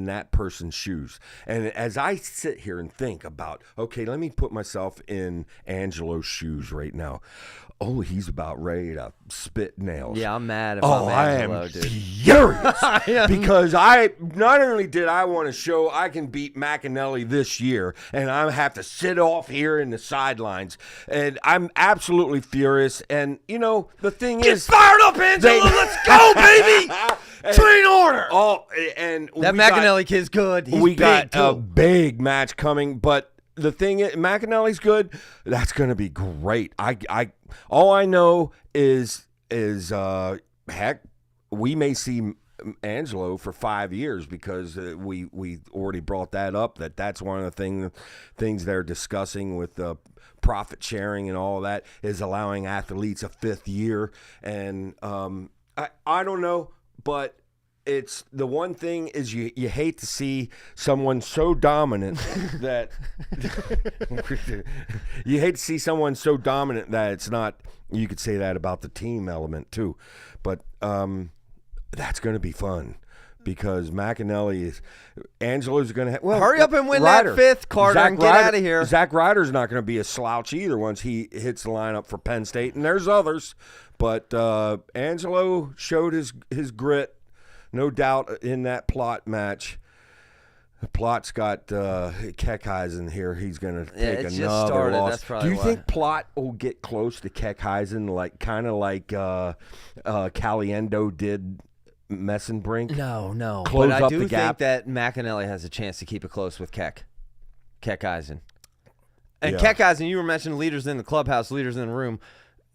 Speaker 2: that person's shoes, and as I sit here and think about, okay, let me put myself in Angelo's shoes right now. Oh, he's about ready to spit nails.
Speaker 1: Yeah, I'm mad if I'm Angelo, dude.
Speaker 2: Furious because I not only did I want to show I can beat McAnally this year, and I have to sit off here in the sidelines, and I'm absolutely furious. And the thing is,
Speaker 1: get fired up, Angelo. Let's go, baby. Train order.
Speaker 2: Oh, and
Speaker 1: that McAnally kid's good. He's
Speaker 2: we
Speaker 1: big,
Speaker 2: got a big match coming, but the thing is, McAnally's good. That's going to be great. All I know is heck, we may see Angelo for 5 years because we already brought that up. That's one of the things they're discussing with the profit sharing and all that is allowing athletes a 5th year. And I don't know, but it's the one thing is you hate to see someone so dominant that you hate to see someone so dominant that it's not. You could say that about the team element too, but that's going to be fun because Angelo's going to
Speaker 1: hurry up and win that 5th, Carter, and get out of here.
Speaker 2: Zach Ryder's not going to be a slouch either once he hits the lineup for Penn State, and there's others, but Angelo showed his grit. No doubt in that Plott match. Plott's got Keckheisen here. He's going to take another loss.
Speaker 1: That's
Speaker 2: Do you think Plott will get close to Keckheisen, kind of like Caliendo did Messenbrink?
Speaker 1: No.
Speaker 2: Close
Speaker 1: but
Speaker 2: up
Speaker 1: I do
Speaker 2: the gap?
Speaker 1: think that McAnally has a chance to keep it close with Keckheisen. And
Speaker 2: Yeah.
Speaker 1: Keckheisen, you were mentioning leaders in the clubhouse, leaders in the room.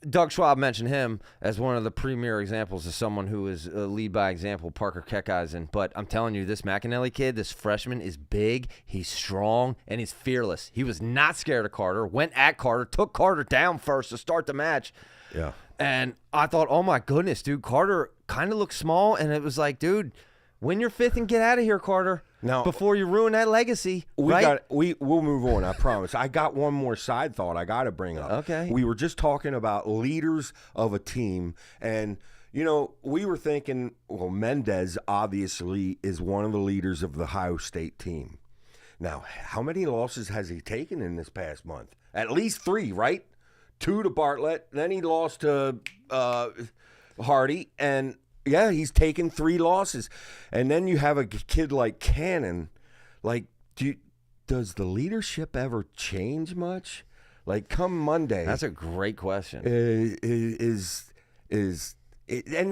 Speaker 1: Doug Schwab mentioned him as one of the premier examples of someone who is a lead by example, Parker Keckheisen. But I'm telling you, this McAnally kid, this freshman, is big, he's strong, and he's fearless. He was not scared of Carter, went at Carter, took Carter down first to start the match.
Speaker 2: Yeah.
Speaker 1: And I thought, oh, my goodness, dude, Carter kind of looked small, and it was like, dude, win your 5th and get out of here, Carter.
Speaker 2: Now,
Speaker 1: before you ruin that legacy, right?
Speaker 2: We'll move on, I promise. I got one more side thought I got to bring up.
Speaker 1: Okay.
Speaker 2: We were just talking about leaders of a team, and, we were thinking, well, Mendez obviously is one of the leaders of the Ohio State team. Now, how many losses has he taken in this past month? At least 3, right? 2 to Bartlett, then he lost to Hardy, and yeah, he's taken 3 losses. And then you have a kid like Cannon. Like, does the leadership ever change much? Like, come Monday.
Speaker 1: That's a great question.
Speaker 2: And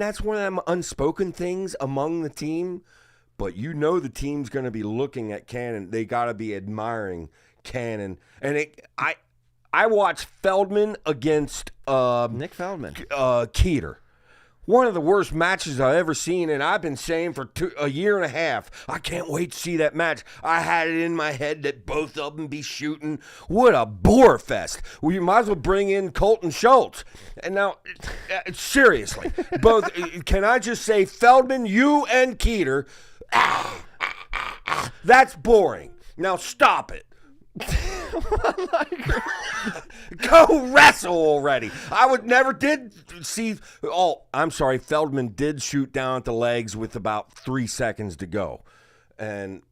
Speaker 2: that's one of them unspoken things among the team. But the team's going to be looking at Cannon. They got to be admiring Cannon. And I watched Feldman against
Speaker 1: Nick Feldman.
Speaker 2: Keeter. One of the worst matches I've ever seen, and I've been saying for a year and a half, I can't wait to see that match. I had it in my head that both of them be shooting. What a bore fest. We might as well bring in Colton Schultz. And now, seriously, both. Can I just say, Feldman, you and Keeter, that's boring. Now stop it. Go wrestle already. I never did see. Oh, I'm sorry. Feldman did shoot down at the legs with about 3 seconds to go. And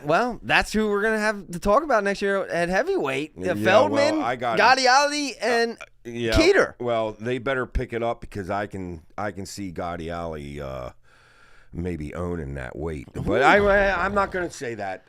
Speaker 1: well, that's who we're gonna have to talk about next year at heavyweight.
Speaker 2: Yeah,
Speaker 1: Feldman,
Speaker 2: well,
Speaker 1: Gaudiali, and Keeter.
Speaker 2: Well, they better pick it up because I can see Gaudiali maybe owning that weight. But I'm not going to say that.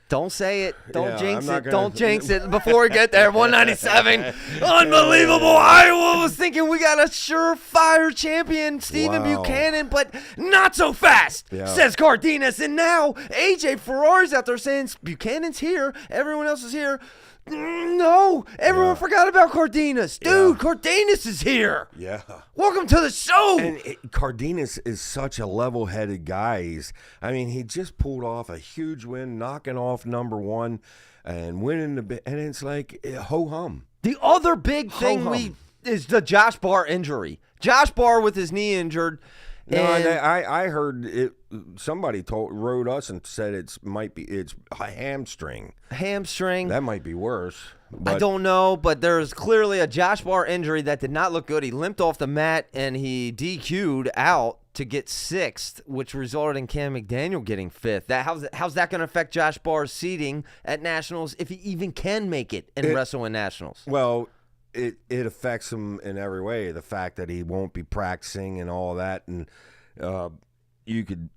Speaker 1: Don't say it. Don't jinx it.
Speaker 2: Gonna...
Speaker 1: Don't jinx it before we get there. 197. Unbelievable. Iowa was thinking we got a surefire champion, Stephen Buchanan, but not so fast, says Cardenas. And now AJ Ferrari's out there saying Buchanan's here. Everyone else is here. No, everyone forgot about Cardenas. Dude, Cardenas is here.
Speaker 2: Yeah.
Speaker 1: Welcome to the show.
Speaker 2: And Cardenas is such a level-headed guy. He just pulled off a huge win, knocking off number 1 and winning and it's like ho-hum.
Speaker 1: The other big thing is the Josh Barr injury. Josh Barr with his knee injured.
Speaker 2: No, I heard it. Somebody wrote us and said it's a hamstring.
Speaker 1: Hamstring.
Speaker 2: That might be worse. But
Speaker 1: I don't know, but there's clearly a Josh Barr injury that did not look good. He limped off the mat and he DQ'd out to get 6th, which resulted in Cam McDaniel getting 5th. How's that going to affect Josh Barr's seeding at Nationals if he even can make it and wrestle in Nationals?
Speaker 2: Well, it affects him in every way. The fact that he won't be practicing and all that, and you could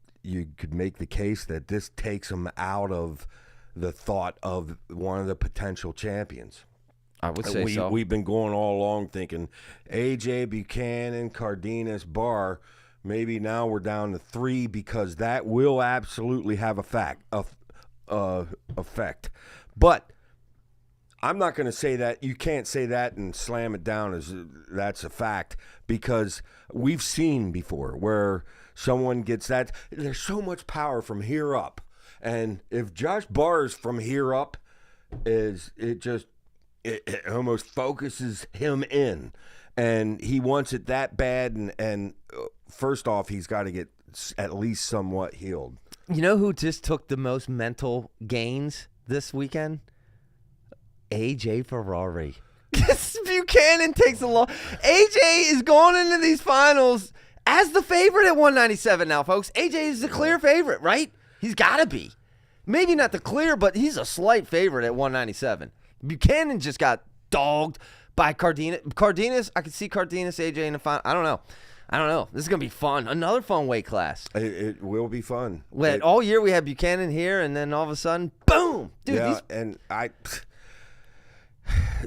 Speaker 2: make the case that this takes him out of the thought of one of the potential champions.
Speaker 1: I would say so.
Speaker 2: We've been going all along thinking AJ, Buchanan, Cardenas, Barr. Maybe now we're down to 3 because that will absolutely have effect. But I'm not going to say that. You can't say that and slam it down as that's a fact, because we've seen before where someone gets that. There's so much power from here up. And if Josh Barr's from here up, it almost focuses him in. And he wants it that bad. And first off, he's got to get at least somewhat healed.
Speaker 1: You know who just took the most mental gains this weekend? AJ Ferrari. Buchanan takes a long. AJ is going into these finals as the favorite at 197 now, folks. AJ is the clear favorite, right? He's got to be. Maybe not the clear, but he's a slight favorite at 197. Buchanan just got dogged by Cardenas. I could see Cardenas, AJ in the final. I don't know. This is going to be fun. Another fun weight class.
Speaker 2: It will be fun.
Speaker 1: All year we had Buchanan here, and then all of a sudden, boom. Dude,
Speaker 2: yeah,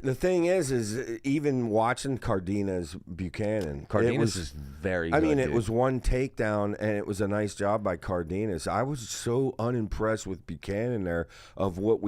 Speaker 2: the thing is even watching Cardenas
Speaker 1: is very good.
Speaker 2: I mean,
Speaker 1: dude.
Speaker 2: It was one takedown, and it was a nice job by Cardenas. I was so unimpressed with Buchanan there of what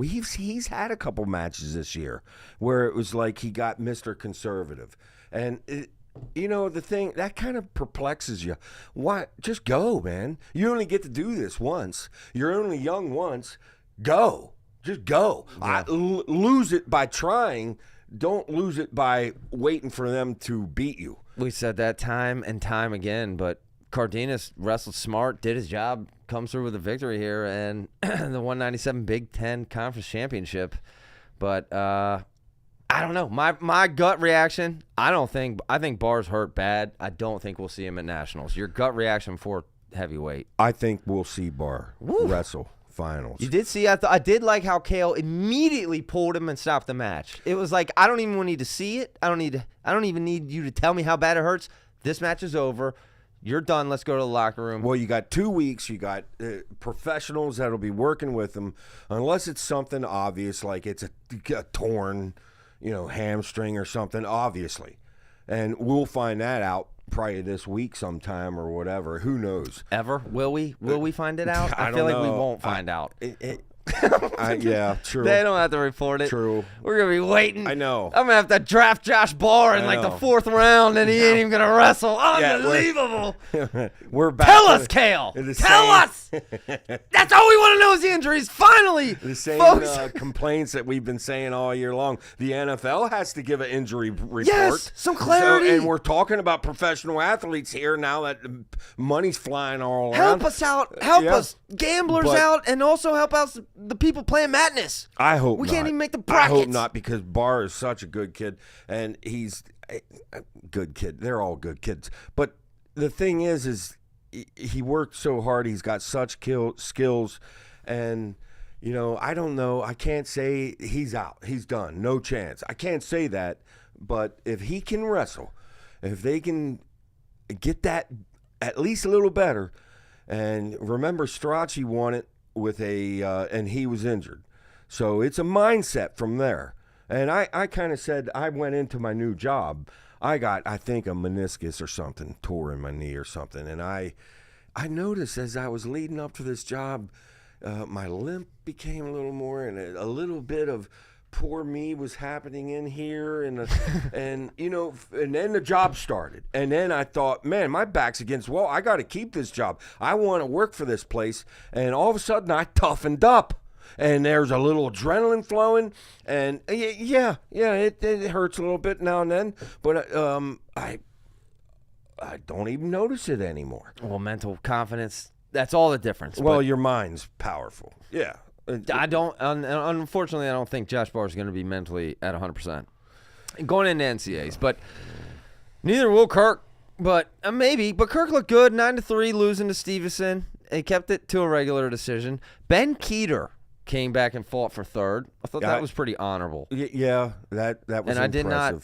Speaker 2: he's had a couple matches this year where it was like he got Mr. Conservative. And the thing that kind of perplexes you. Why? Just go, man. You only get to do this once. You're only young once. Go. Just go.
Speaker 1: Yeah.
Speaker 2: Lose it by trying. Don't lose it by waiting for them to beat you.
Speaker 1: We said that time and time again, but Cardenas wrestled smart, did his job, comes through with a victory here, and the 197 Big Ten Conference Championship. But I don't know. My gut reaction, I think Barr's hurt bad. I don't think we'll see him at Nationals. Your gut reaction for heavyweight?
Speaker 2: I think we'll see Barr wrestle finals.
Speaker 1: You did see, I did like how Kale immediately pulled him and stopped the match. It was like, I don't even need to see it. I don't even need you to tell me how bad it hurts. This match is over. You're done. Let's go to the locker room.
Speaker 2: Well, you got 2 weeks. You got professionals that'll be working with them, unless it's something obvious like it's a torn, hamstring or something, obviously. And we'll find that out probably this week sometime or whatever. Who knows?
Speaker 1: Ever? Will we? Will we find it out? I feel like we won't find out.
Speaker 2: Yeah, true.
Speaker 1: They don't have to report it.
Speaker 2: True.
Speaker 1: We're going to be waiting.
Speaker 2: I know.
Speaker 1: I'm going to have to draft Josh Barr in like the 4th round, and he ain't even going to wrestle. Unbelievable.
Speaker 2: We're back.
Speaker 1: Tell us, Kale. Tell us. That's all we want to know is the injuries. Finally.
Speaker 2: The same complaints that we've been saying all year long. The NFL has to give an injury report.
Speaker 1: Yes, some clarity.
Speaker 2: And we're talking about professional athletes here now that money's flying all around.
Speaker 1: Help us out. Help us. Gamblers out, and also help out the people playing madness.
Speaker 2: I hope
Speaker 1: we
Speaker 2: not.
Speaker 1: can't even make the brackets.
Speaker 2: I hope not, because Barr is such a good kid, and he's a good kid. They're all good kids. But the thing is he worked so hard. He's got such skills, and I don't know. I can't say he's out. He's done. No chance. I can't say that. But if he can wrestle, if they can get that at least a little better, and remember Strachey won it with and he was injured. So it's a mindset from there. And I kind of said, I went into my new job. I got, I think, a meniscus or something tore in my knee or something. And I noticed as I was leading up to this job, my limp became a little more, and a little bit of poor me was happening in here, and and then the job started, and then I thought, man, my back's against the wall. I got to keep this job. I want to work for this place, and all of a sudden I toughened up, and there's a little adrenaline flowing, and it hurts a little bit now and then, but I don't even notice it anymore.
Speaker 1: Well, mental confidence, that's all the difference.
Speaker 2: Well, your mind's powerful. Yeah.
Speaker 1: Unfortunately, I don't think Josh Barr is going to be mentally at 100% going into NCAAs, but neither will Kirk. But maybe. But Kirk looked good, 9-3, losing to Stevenson. He kept it to a regular decision. Ben Keeter came back and fought for third. I thought that was pretty honorable.
Speaker 2: Yeah, that was impressive.
Speaker 1: And I did not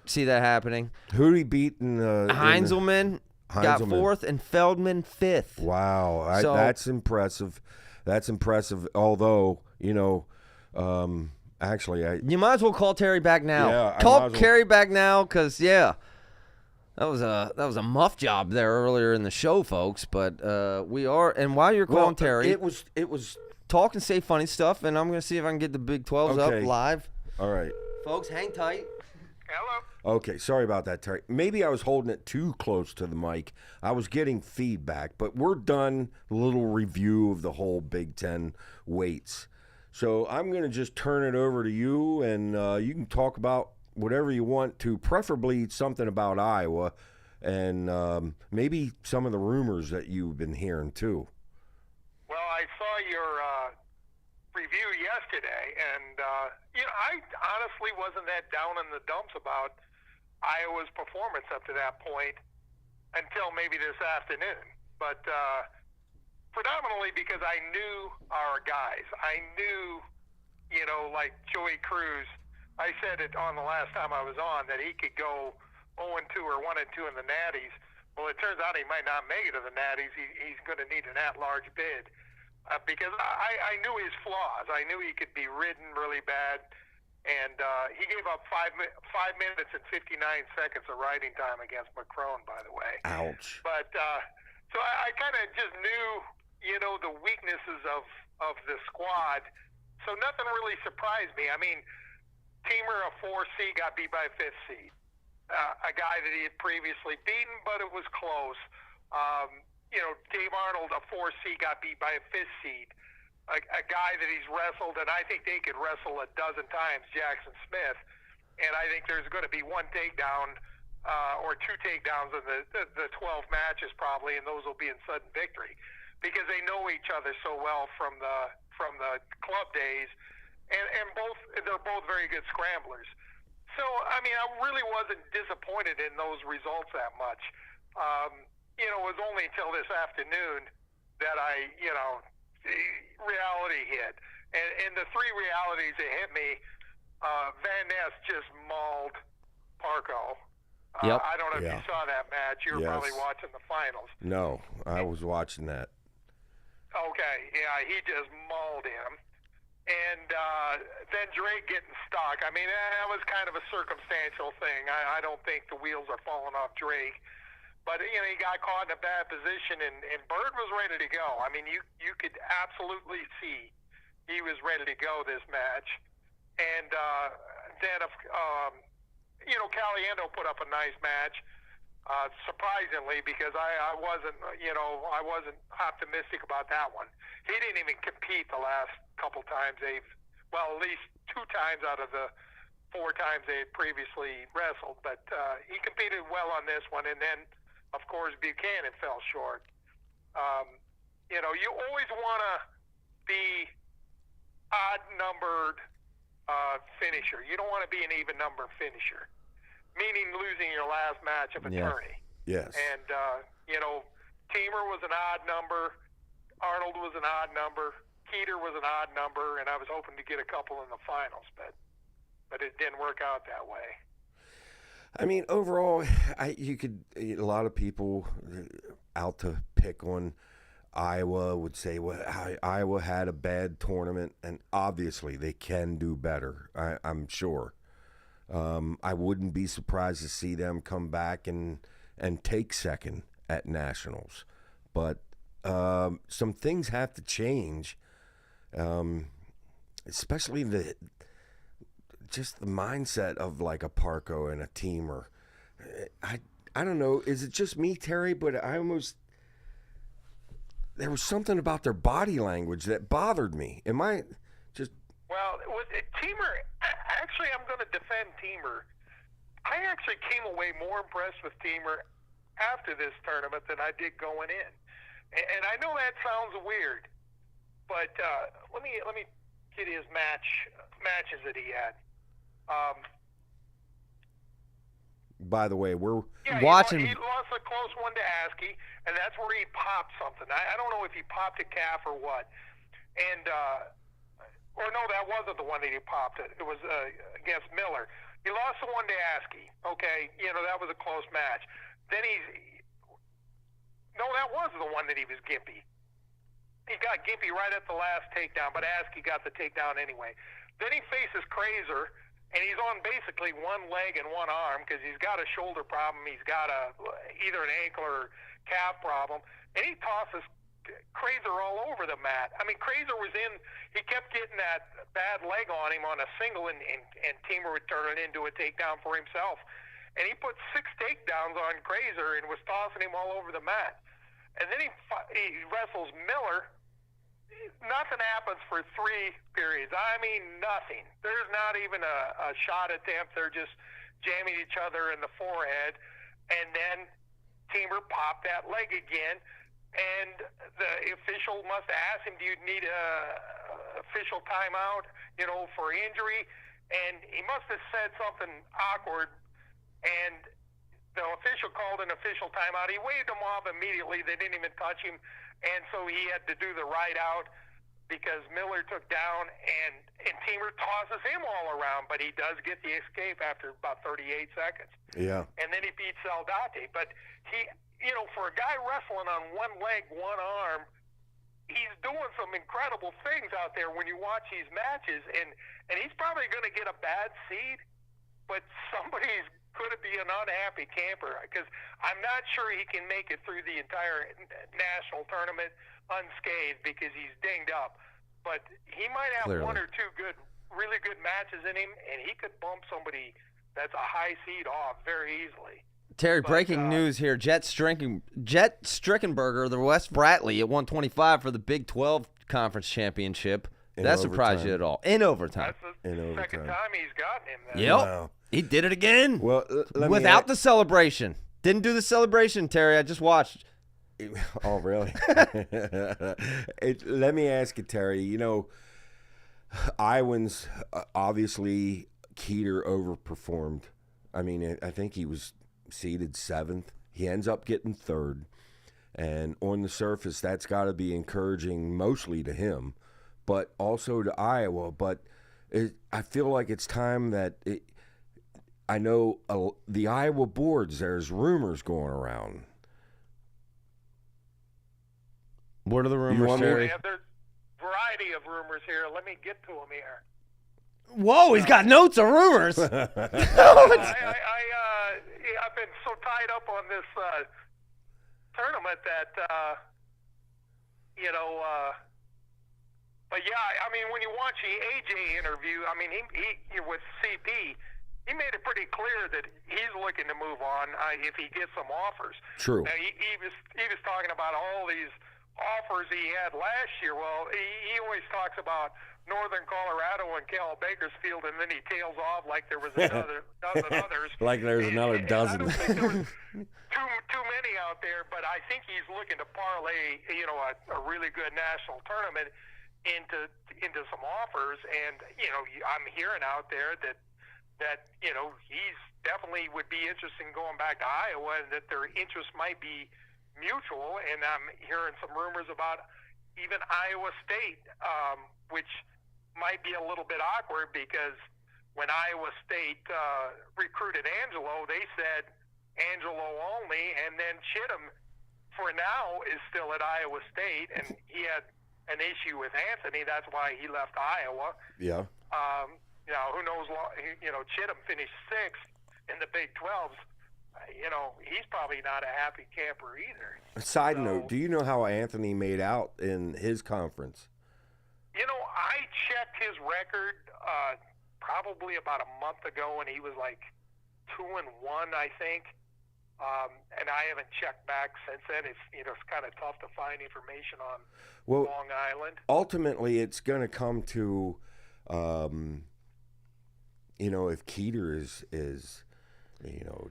Speaker 1: see that happening.
Speaker 2: Who did he beat in the...
Speaker 1: Heinzelman got fourth and Feldman fifth.
Speaker 2: Wow, that's impressive. That's impressive. Although, actually,
Speaker 1: you might as well call Terry back now.
Speaker 2: Yeah,
Speaker 1: call Terry back now because, that was a muff job there earlier in the show, folks. But we are, and while you're calling Terry,
Speaker 2: it was
Speaker 1: talk and say funny stuff, and I'm going to see if I can get the Big 12s up live.
Speaker 2: All right.
Speaker 1: Folks, hang tight.
Speaker 3: Hello.
Speaker 2: Okay, sorry about that, Terry. Maybe I was holding it too close to the mic. I was getting feedback, but we're done. A little review of the whole Big Ten weights. So I'm going to just turn it over to you, and you can talk about whatever you want to, preferably something about Iowa, and maybe some of the rumors that you've been hearing too.
Speaker 3: Well, I saw your review yesterday, and I honestly wasn't that down in the dumps about Iowa's performance up to that point until maybe this afternoon. But predominantly because I knew our guys. I knew, like Joey Cruz. I said it on the last time I was on that he could go 0-2 or 1-2 in the Natties. Well, it turns out he might not make it to the Natties. He's going to need an at-large bid. Because I knew his flaws. I knew he could be ridden really bad, and he gave up 5 minutes and 59 seconds of riding time against McCrone, by the way.
Speaker 2: Ouch.
Speaker 3: But so I kind of just knew, the weaknesses of the squad, so nothing really surprised me. I mean, Teamer, a 4 seed, got beat by a 5th seed, a guy that he had previously beaten, but it was close. Dave Arnold, a 4 seed, got beat by a 5th seed. A guy that he's wrestled, and I think they could wrestle a dozen times, Jackson Smith. And I think there's going to be 1 takedown or 2 takedowns in the 12 matches probably, and those will be in sudden victory because they know each other so well from the club days, and they're both very good scramblers. So I mean, I really wasn't disappointed in those results that much. It was only until this afternoon that reality hit. And the 3 realities that hit me, Van Ness just mauled Parco.
Speaker 1: Yep.
Speaker 3: I don't know if you saw that match. You were probably watching the finals.
Speaker 2: No, I was watching that.
Speaker 3: Okay, yeah, he just mauled him. And then Drake getting stuck. I mean, that was kind of a circumstantial thing. I don't think the wheels are falling off Drake. But, he got caught in a bad position, and Bird was ready to go. I mean, you could absolutely see he was ready to go this match. And then, Caliendo put up a nice match, surprisingly, because I wasn't optimistic about that one. He didn't even compete the last couple times at least 2 times out of the 4 times they had previously wrestled. But he competed well on this one, and then, of course, Buchanan fell short. You always want to be odd-numbered finisher. You don't want to be an even-number finisher, meaning losing your last match of a tourney.
Speaker 2: Yes.
Speaker 3: And, Teamer was an odd number. Arnold was an odd number. Keeter was an odd number, and I was hoping to get a couple in the finals, but it didn't work out that way.
Speaker 2: I mean, overall, a lot of people out to pick on Iowa would say, well, Iowa had a bad tournament, and obviously they can do better, I'm sure. I wouldn't be surprised to see them come back and take second at Nationals. But some things have to change, especially the mindset of like a Parco and a Teamer. I don't know. Is it just me, Terry? But there was something about their body language that bothered me. Am I just?
Speaker 3: Well, with Teamer, actually, I'm going to defend Teamer. I actually came away more impressed with Teamer after this tournament than I did going in. And I know that sounds weird, but let me get his matches that he had.
Speaker 2: By the way, we're
Speaker 1: watching.
Speaker 3: He lost a close one to Askey, and that's where he popped something. I don't know if he popped a calf or what. And or no, that wasn't the one that he popped. It was against Miller. He lost the one to Askey. Okay, that was a close match. Then that was the one that he was gimpy. He got gimpy right at the last takedown, but Askey got the takedown anyway. Then he faces Krazer, and he's on basically one leg and one arm because he's got a shoulder problem. He's got either an ankle or calf problem, and he tosses Krazer all over the mat. I mean, Krazer was he kept getting that bad leg on him on a single, and Teamer would turn it into a takedown for himself. And he put 6 takedowns on Krazer and was tossing him all over the mat. And then he wrestles Miller. Nothing happens for 3 periods. I mean, nothing. There's not even a shot attempt. They're just jamming each other in the forehead. And then Teamer popped that leg again. And the official must have asked him, do you need a official timeout, for injury? And he must have said something awkward. And the official called an official timeout. He waved him off immediately. They didn't even touch him. And so he had to do the right out because Miller took down, and Teamer tosses him all around. But he does get the escape after about 38 seconds.
Speaker 2: Yeah.
Speaker 3: And then he beats Saldate. But he... for a guy wrestling on one leg, one arm, he's doing some incredible things out there when you watch these matches. And he's probably going to get a bad seed, but somebody's going to be an unhappy camper because I'm not sure he can make it through the entire national tournament unscathed because he's dinged up. But he might have
Speaker 1: Clearly.
Speaker 3: 1 or 2 really good matches in him, and he could bump somebody that's a high seed off very easily.
Speaker 1: Terry, breaking news here. Jet Strickenberger, the West Bradley at 125 for the Big 12 Conference Championship. That surprised you at all? In overtime.
Speaker 3: That's the second time he's gotten him. Then.
Speaker 1: Yep.
Speaker 2: Wow.
Speaker 1: He did it again.
Speaker 2: Well,
Speaker 1: without the celebration. Didn't do the celebration, Terry. I just watched.
Speaker 2: Oh, really? Let me ask you, Terry. Iowans, obviously, Keeter overperformed. I mean, I think he was seeded 7th. He ends up getting 3rd. And on the surface, that's got to be encouraging mostly to him, but also to Iowa. But I feel like it's time that I know the Iowa boards, there's rumors going around.
Speaker 1: What are the rumors, Terry?
Speaker 3: Yeah, there's a variety of rumors here. Let me get to them here.
Speaker 1: Whoa, he's got notes of rumors.
Speaker 3: I've been so tied up on this tournament that, but yeah, I mean, when you watch the AJ interview, I mean, he with CP, he made it pretty clear that he's looking to move on if he gets some offers.
Speaker 2: True.
Speaker 3: Now, he was talking about all these offers he had last year. Well, he always talks about Northern Colorado and Cal Bakersfield, and then he tails off like there was another dozen others.
Speaker 2: Like there's another dozen.
Speaker 3: I don't think there was too many out there, but I think he's looking to parlay, a really good national tournament into some offers. And I'm hearing out there that he's definitely would be interested in going back to Iowa, and that their interest might be mutual. And I'm hearing some rumors about even Iowa State, which might be a little bit awkward because when Iowa State recruited Angelo, they said Angelo only, and then Chittum for now is still at Iowa State, and he had an issue with Anthony. That's why he left Iowa.
Speaker 2: Yeah.
Speaker 3: Who knows? Chittum finished 6th in the Big 12s. He's probably not a happy camper either.
Speaker 2: Side note, do you know how Anthony made out in his conference?
Speaker 3: I checked his record probably about a month ago, and he was like 2-1, I think. And I haven't checked back since then. It's kind of tough to find information on Long Island.
Speaker 2: Ultimately, it's going to come to, if Keeter is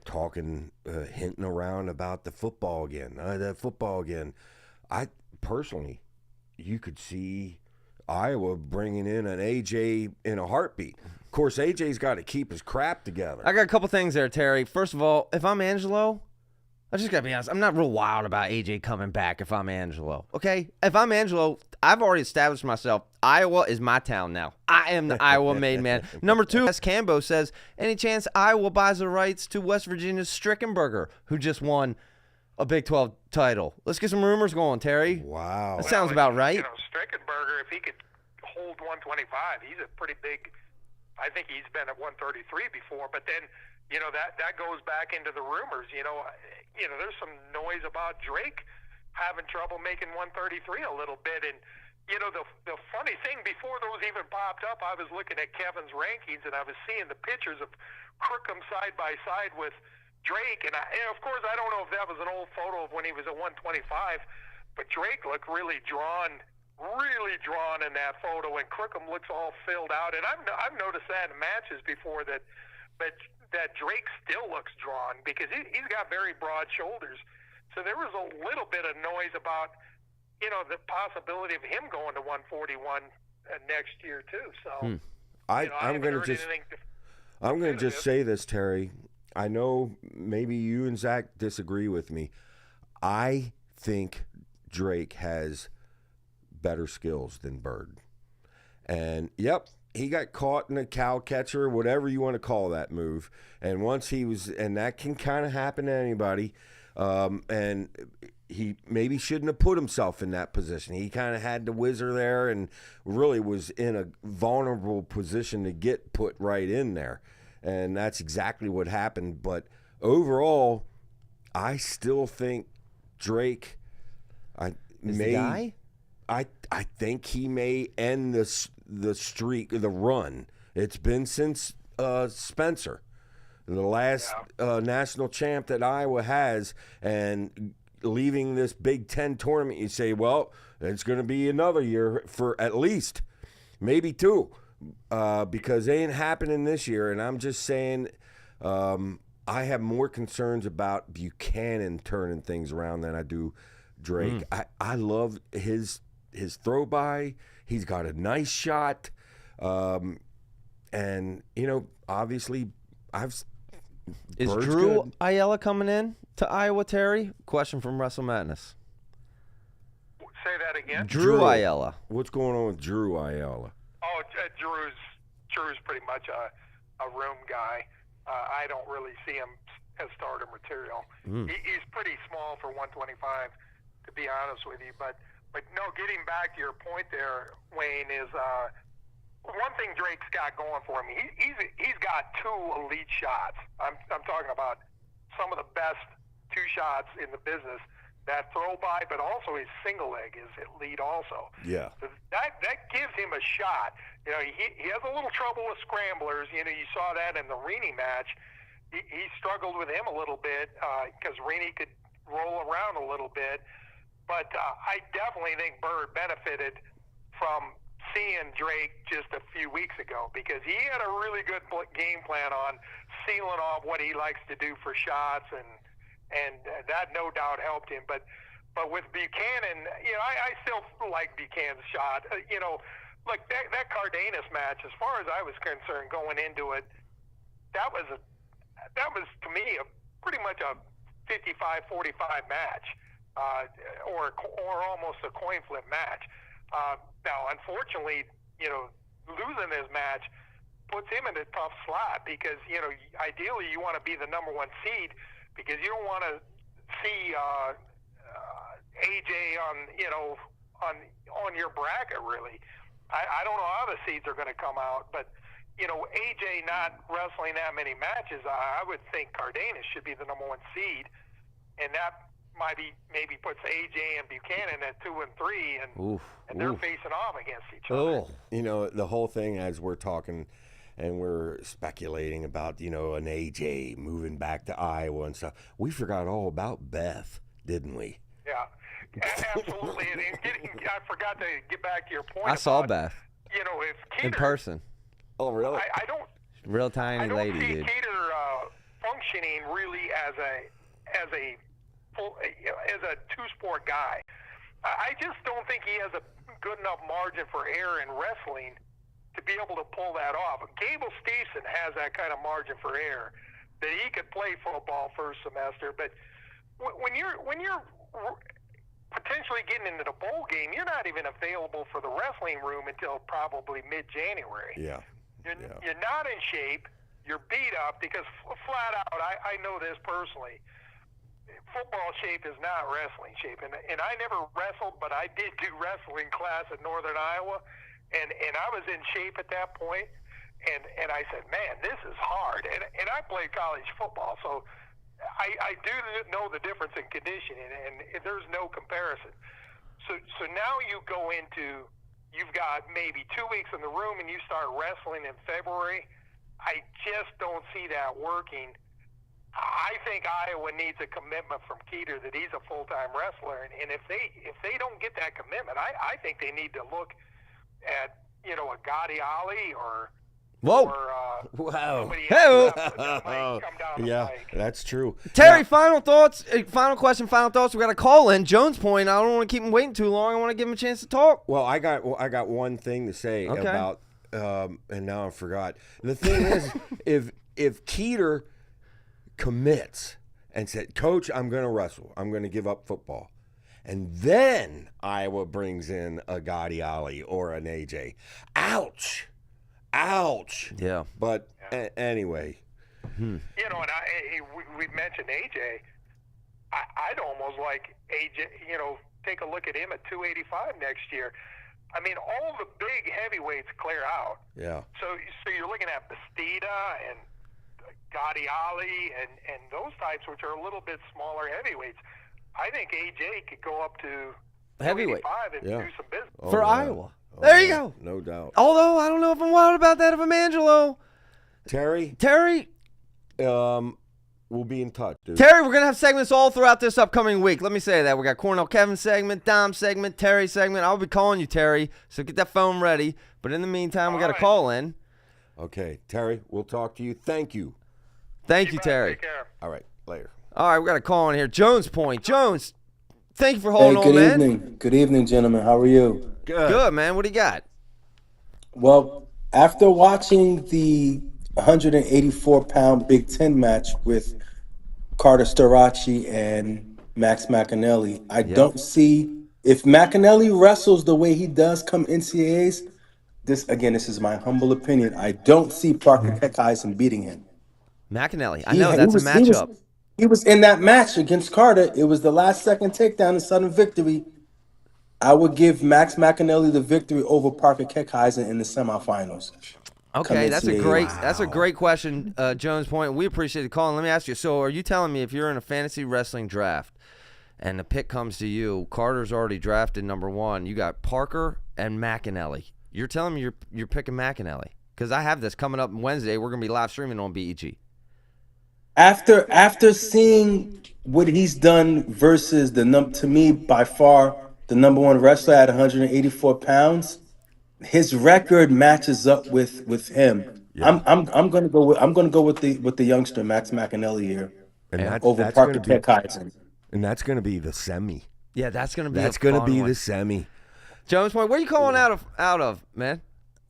Speaker 2: talking, hinting around about the football again. I personally, you could see Iowa bringing in an AJ in a heartbeat. Of course, AJ's got to keep his crap together.
Speaker 1: I got a couple things there, Terry. First of all, if I'm Angelo, I just got to be honest, I'm not real wild about AJ coming back if I'm Angelo. Okay? If I'm Angelo, I've already established myself. Iowa is my town now. I am the Iowa-made man. Number 2, S. Cambo says, any chance Iowa buys the rights to West Virginia's Strickenberger, who just won a Big 12 title? Let's get some rumors going, Terry.
Speaker 2: Wow.
Speaker 1: That sounds about right.
Speaker 3: Strickenberger, if he could hold 125, he's a pretty big. I think he's been at 133 before, but then that goes back into the rumors. There's some noise about Drake having trouble making 133 a little bit, and the funny thing, before those even popped up, I was looking at Kevin's rankings and I was seeing the pictures of Crookham side by side with Drake, and of course I don't know if that was an old photo of when he was at 125, but Drake looked really drawn in that photo, and Crookham looks all filled out. And I've noticed that in matches before that Drake still looks drawn because he's got very broad shoulders. So there was a little bit of noise about the possibility of him going to 141 next year too. So I'm going
Speaker 2: to just say this, Terry. I know maybe you and Zach disagree with me. I think Drake has better skills than Bird. And, yep, he got caught in a cow catcher, whatever you want to call that move. And once and that can kind of happen to anybody. And he maybe shouldn't have put himself in that position. He kind of had to whizzer there and really was in a vulnerable position to get put right in there. And that's exactly what happened. But overall, I still think Drake
Speaker 1: is the guy?
Speaker 2: I think he may end the streak, the run. It's been since Spencer, the last national champ that Iowa has, and leaving this Big Ten tournament, you say, well, it's going to be another year for at least, maybe 2, because it ain't happening this year. And I'm just saying, I have more concerns about Buchanan turning things around than I do Drake. I love his throw by. He's got a nice shot. And, obviously
Speaker 1: Is Drew Ayala coming in to Iowa, Terry? Question from Wrestle Madness.
Speaker 3: Say that again?
Speaker 1: Drew Ayala.
Speaker 2: What's going on with Drew Ayala?
Speaker 3: Oh, Drew's pretty much a room guy. I don't really see him as starter material. He's pretty small for 125, to be honest with you. But no, getting back to your point there, Wayne, is one thing Drake's got going for him. He's got 2 elite shots. I'm talking about some of the best 2 shots in the business. That throw by, but also his single leg is elite also.
Speaker 2: Yeah.
Speaker 3: So that gives him a shot. He has a little trouble with scramblers. You saw that in the Rini match. He struggled with him a little bit because Rini could roll around a little bit. But I definitely think Bird benefited from seeing Drake just a few weeks ago because he had a really good game plan on sealing off what he likes to do for shots, and that no doubt helped him. But with Buchanan, I still like Buchanan's shot. Like that Cardenas match, as far as I was concerned going into it, that was to me pretty much a 55-45 match. Or almost a coin flip match. Now, unfortunately, losing this match puts him in a tough slot because, ideally you want to be the number 1 seed because you don't want to see AJ on your bracket, really. I don't know how the seeds are going to come out, but, AJ not wrestling that many matches, I would think Cardenas should be the number 1 seed, and that maybe puts AJ and Buchanan at 2 and 3, and they're facing off against each other.
Speaker 2: The whole thing as we're talking and we're speculating about, an AJ moving back to Iowa and stuff, we forgot all about Beth, didn't we?
Speaker 3: Yeah, absolutely. And I forgot to get back to your point.
Speaker 1: I saw Beth.
Speaker 3: If Keeter,
Speaker 1: in person.
Speaker 2: Oh, really?
Speaker 3: I don't.
Speaker 1: Real tiny lady, dude.
Speaker 3: I don't see Keeter functioning really as a 2-sport guy. I just don't think he has a good enough margin for error in wrestling to be able to pull that off. Gable Steveson has that kind of margin for error that he could play football first semester, but when you're potentially eventually getting into the bowl game, you're not even available for the wrestling room until probably mid-January.
Speaker 2: Yeah.
Speaker 3: You're not in shape. You're beat up because flat out, I know this personally. Football shape is not wrestling shape, and I never wrestled, but I did do wrestling class at Northern Iowa, and I was in shape at that point, and I said, man, this is hard, and I played college football, so I do know the difference in conditioning, and there's no comparison. So now you go into, you've got maybe 2 weeks in the room, and you start wrestling in February. I just don't see that working. I think Iowa needs a commitment from Keeter that he's a full-time wrestler, and if they don't get that commitment, I think they need to look at a Gotti Ali or
Speaker 1: wow.
Speaker 3: somebody else that might come down the
Speaker 2: Yeah,
Speaker 3: pike.
Speaker 2: that's true.
Speaker 1: Terry, final thoughts. Final question. Final thoughts. We got a call in. Jones Point. I don't want to keep him waiting too long. I want to give him a chance to talk.
Speaker 2: Well, I got one thing to say
Speaker 1: Okay.
Speaker 2: about, and now I forgot. The thing is, if Keeter commits and said, Coach, I'm going to wrestle. I'm going to give up football. And then Iowa brings in a Gotti Ali or an AJ. Ouch.
Speaker 1: Yeah.
Speaker 2: But anyway.
Speaker 3: And we mentioned AJ. I'd almost like AJ, take a look at him at 285 next year. I mean, all the big heavyweights clear out.
Speaker 2: Yeah.
Speaker 3: So you're looking at Bastida and Gotti Ali and those types, which are a little bit smaller heavyweights. I think AJ could go up to
Speaker 1: Heavyweight.
Speaker 3: 285 and
Speaker 2: Yeah.
Speaker 3: do some business.
Speaker 1: For
Speaker 2: yeah.
Speaker 1: Iowa. There you go.
Speaker 2: No doubt.
Speaker 1: Although, I don't know if I'm wild about that of Angelo.
Speaker 2: Terry, we'll be in touch, dude.
Speaker 1: Terry, we're going to have segments all throughout this upcoming week. Let me say that. We got Cornell Kevin segment, Dom segment, Terry segment. I'll be calling you, Terry, so get that phone ready. But in the meantime, we got a call in.
Speaker 2: Okay, Terry, we'll talk to you. Thank you.
Speaker 1: Thank you, Terry.
Speaker 3: Take care.
Speaker 2: All right, later.
Speaker 1: All right, we got a call in here. Jones Point. Jones, thank you for holding on, man.
Speaker 4: Good evening. Good evening, gentlemen. How are you?
Speaker 1: Good, man. What do you got?
Speaker 4: Well, after watching the 184-pound Big Ten match with Carter Starachi and Max McAnally, I don't see if McAnally wrestles the way he does come NCAAs. This is my humble opinion. I don't see Parker Keckheisen beating him.
Speaker 1: McAnally. I know that's a matchup.
Speaker 4: He was in that match against Carter. It was the last-second takedown and sudden victory. I would give Max McAnally the victory over Parker Keckheisen in the semifinals.
Speaker 1: Okay, that's a
Speaker 4: NCAAs.
Speaker 1: great question, Jones Point. We appreciate the call. And let me ask you, so are you telling me if you're in a fantasy wrestling draft and the pick comes to you, Carter's already drafted number 1, you got Parker and McAnally. You're telling me you're picking McAnally? Because I have this coming up Wednesday. We're going to be live streaming on BEG.
Speaker 4: After seeing what he's done versus to me by far the number 1 wrestler at 184 pounds, his record matches up with him.
Speaker 2: Yeah.
Speaker 4: I'm gonna go with the youngster Max McAnally here over Parker Keckheisen.
Speaker 2: And that's going to be the semi.
Speaker 1: Yeah, that's going to be
Speaker 2: the semi.
Speaker 1: Jones Point, where you calling out of, man?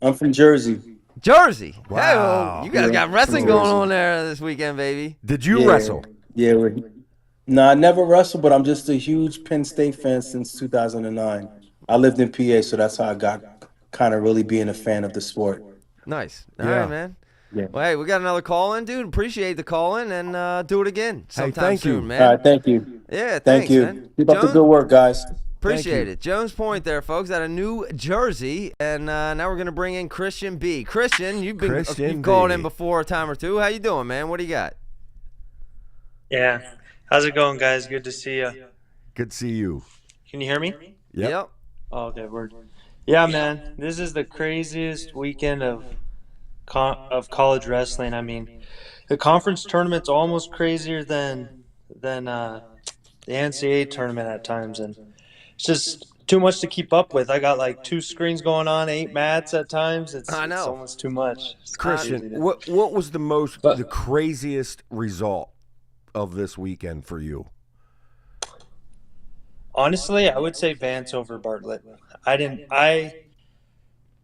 Speaker 4: I'm from Jersey.
Speaker 1: Jersey.
Speaker 2: Wow.
Speaker 1: Hey, you guys got wrestling going on there this weekend, baby.
Speaker 2: Did you wrestle?
Speaker 4: Yeah. No, I never wrestled, but I'm just a huge Penn State fan since 2009. I lived in PA, so that's how I got kind of really being a fan of the sport.
Speaker 1: Nice. All right, man.
Speaker 4: Yeah.
Speaker 1: Well, hey, we got another call in, dude. Appreciate the call in, and do it again sometime
Speaker 2: thank
Speaker 1: soon,
Speaker 2: you.
Speaker 1: man.
Speaker 4: All right, thank you.
Speaker 1: Yeah,
Speaker 4: Thank
Speaker 1: thanks,
Speaker 4: you.
Speaker 1: man.
Speaker 4: Keep up the good work, guys.
Speaker 1: Appreciate it. Jones Point there, folks, out of New Jersey. And now we're going to bring in Christian B. Christian, you've called in before a time or two. How you doing, man? What do you got?
Speaker 5: Yeah. How's it going, guys? Good to see you.
Speaker 2: Good to see you.
Speaker 5: Can you hear me?
Speaker 2: Yep.
Speaker 5: Oh, okay, word. Yeah, man. This is the craziest weekend of college wrestling. I mean, the conference tournament's almost crazier than the NCAA tournament at times, and it's just too much to keep up with. I got like 2 screens going on, 8 mats at times. It's almost too much. It's
Speaker 2: Christian,
Speaker 5: crazy.
Speaker 2: what was the craziest result of this weekend for you?
Speaker 5: Honestly, I would say Vance over Bartlett.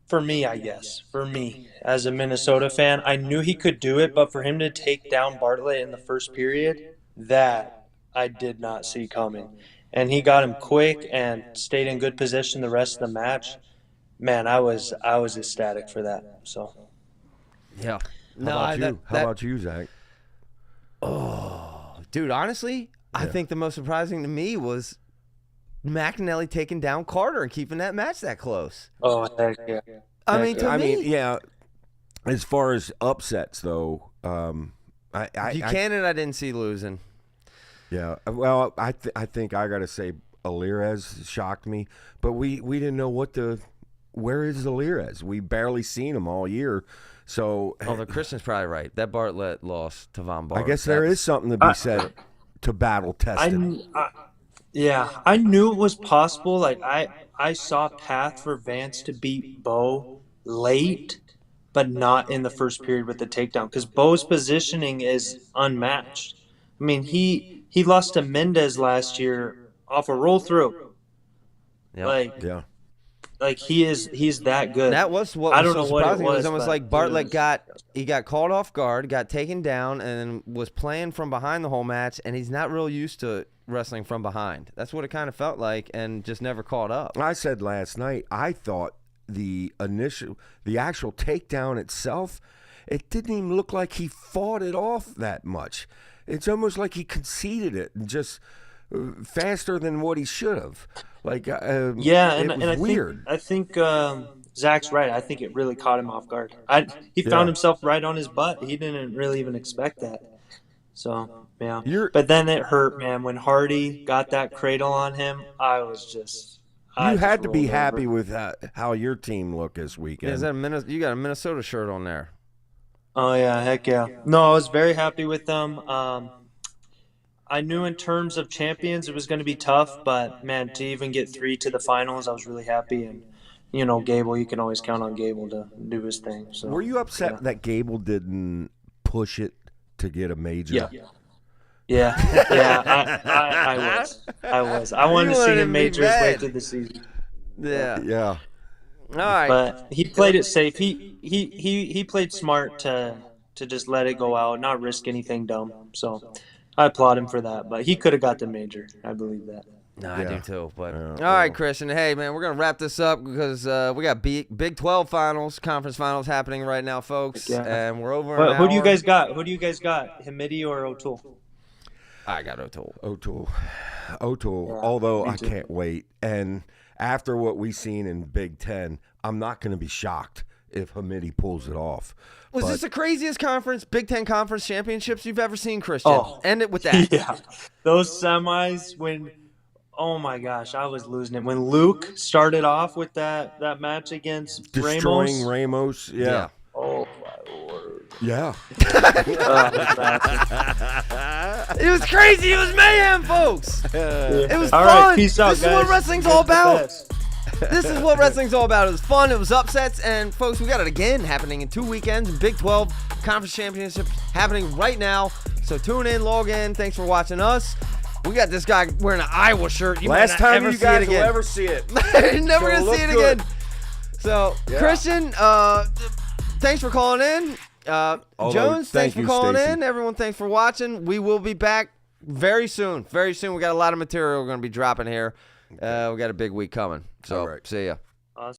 Speaker 5: For me, as a Minnesota fan, I knew he could do it, but for him to take down Bartlett in the first period, that I did not see coming. and he got him quick and stayed in good position the rest of the match. Man, I was ecstatic for that. So,
Speaker 1: yeah.
Speaker 2: How about you, Zach?
Speaker 1: Oh, dude, honestly, I think the most surprising to me was McAnally taking down Carter and keeping that match that close.
Speaker 5: Oh, heck yeah.
Speaker 1: I mean,
Speaker 2: yeah. As far as upsets, though,
Speaker 1: Buchanan, I didn't see losing.
Speaker 2: Yeah, well, I think I got to say Alirez shocked me, but we didn't know where is Alirez? We barely seen him all year, so.
Speaker 1: Although Christian's probably right. That Bartlett loss to Von Bart.
Speaker 2: I guess there is something to be said to battle tested.
Speaker 5: I knew it was possible. Like I saw a path for Vance to beat Bo late, but not in the first period with the takedown, because Bo's positioning is unmatched. I mean, he lost to Mendez last year off a roll through.
Speaker 1: Yep.
Speaker 5: Like he's that good.
Speaker 1: That was what
Speaker 5: I
Speaker 1: was
Speaker 5: don't
Speaker 1: so
Speaker 5: know what it
Speaker 1: surprising. It was
Speaker 5: was,
Speaker 1: almost
Speaker 5: but
Speaker 1: like Bartlett got caught off guard, got taken down, and was playing from behind the whole match, and he's not real used to wrestling from behind. That's what it kind of felt like, and just never caught up.
Speaker 2: I said last night, I thought the actual takedown itself, it didn't even look like he fought it off that much. It's almost like he conceded it and just faster than what he should have. Like, it was weird.
Speaker 5: I think Zach's right. I think it really caught him off guard. He found himself right on his butt. He didn't really even expect that. So, yeah. But then it hurt, man. When Hardy got that cradle on him, I was just...
Speaker 2: You had to be happy with how your team looked this weekend.
Speaker 1: Is that you got a Minnesota shirt on there?
Speaker 5: Oh, yeah. Heck yeah. No, I was very happy with them. I knew in terms of champions it was going to be tough, but, man, to even get 3 to the finals, I was really happy. And, you know, Gable, you can always count on Gable to do his thing. So,
Speaker 2: were you upset that Gable didn't push it to get a major?
Speaker 5: Yeah, I was. I wanted to see him majors way through the season.
Speaker 2: Yeah.
Speaker 1: All right.
Speaker 5: But he played it safe. He played smart to just let it go out, not risk anything dumb. So I applaud him for that. But he could have got the major. I believe that.
Speaker 1: No, I do too. But all right, Christian. Hey, man, we're gonna wrap this up because we got Big 12 finals, conference finals happening right now, folks, and we're over.
Speaker 5: Who do you guys got? Hamidi or O'Toole?
Speaker 1: I got O'Toole.
Speaker 2: Yeah,
Speaker 5: me
Speaker 2: although I
Speaker 5: too.
Speaker 2: can't wait. And after what we've seen in Big Ten, I'm not going to be shocked if Hamidi pulls it off.
Speaker 1: Was this the craziest Big Ten conference championships you've ever seen, Christian? End it with that.
Speaker 5: Yeah, those semis when, oh my gosh, I was losing it. When Luke started off with that match against
Speaker 2: Destroying
Speaker 5: Ramos.
Speaker 2: Yeah.
Speaker 5: Oh my word.
Speaker 2: Yeah.
Speaker 1: It was crazy. It was mayhem, folks. It was
Speaker 5: All
Speaker 1: fun.
Speaker 5: right, peace out,
Speaker 1: This is
Speaker 5: guys.
Speaker 1: what wrestling's all about. This is what wrestling's all about. It was fun. It was upsets. And, folks, we got it again happening in 2 weekends. And Big 12 Conference Championship happening right now. So tune in, log in. Thanks for watching us. We got this guy wearing an Iowa shirt.
Speaker 2: Last time you guys will ever see it.
Speaker 1: You're never going to see it again. So, Christian, thanks for calling in. Jones, thanks for calling in. Everyone, thanks for watching. We will be back very soon. Very soon. We got a lot of material we're going to be dropping here. We got a big week coming. So, see ya.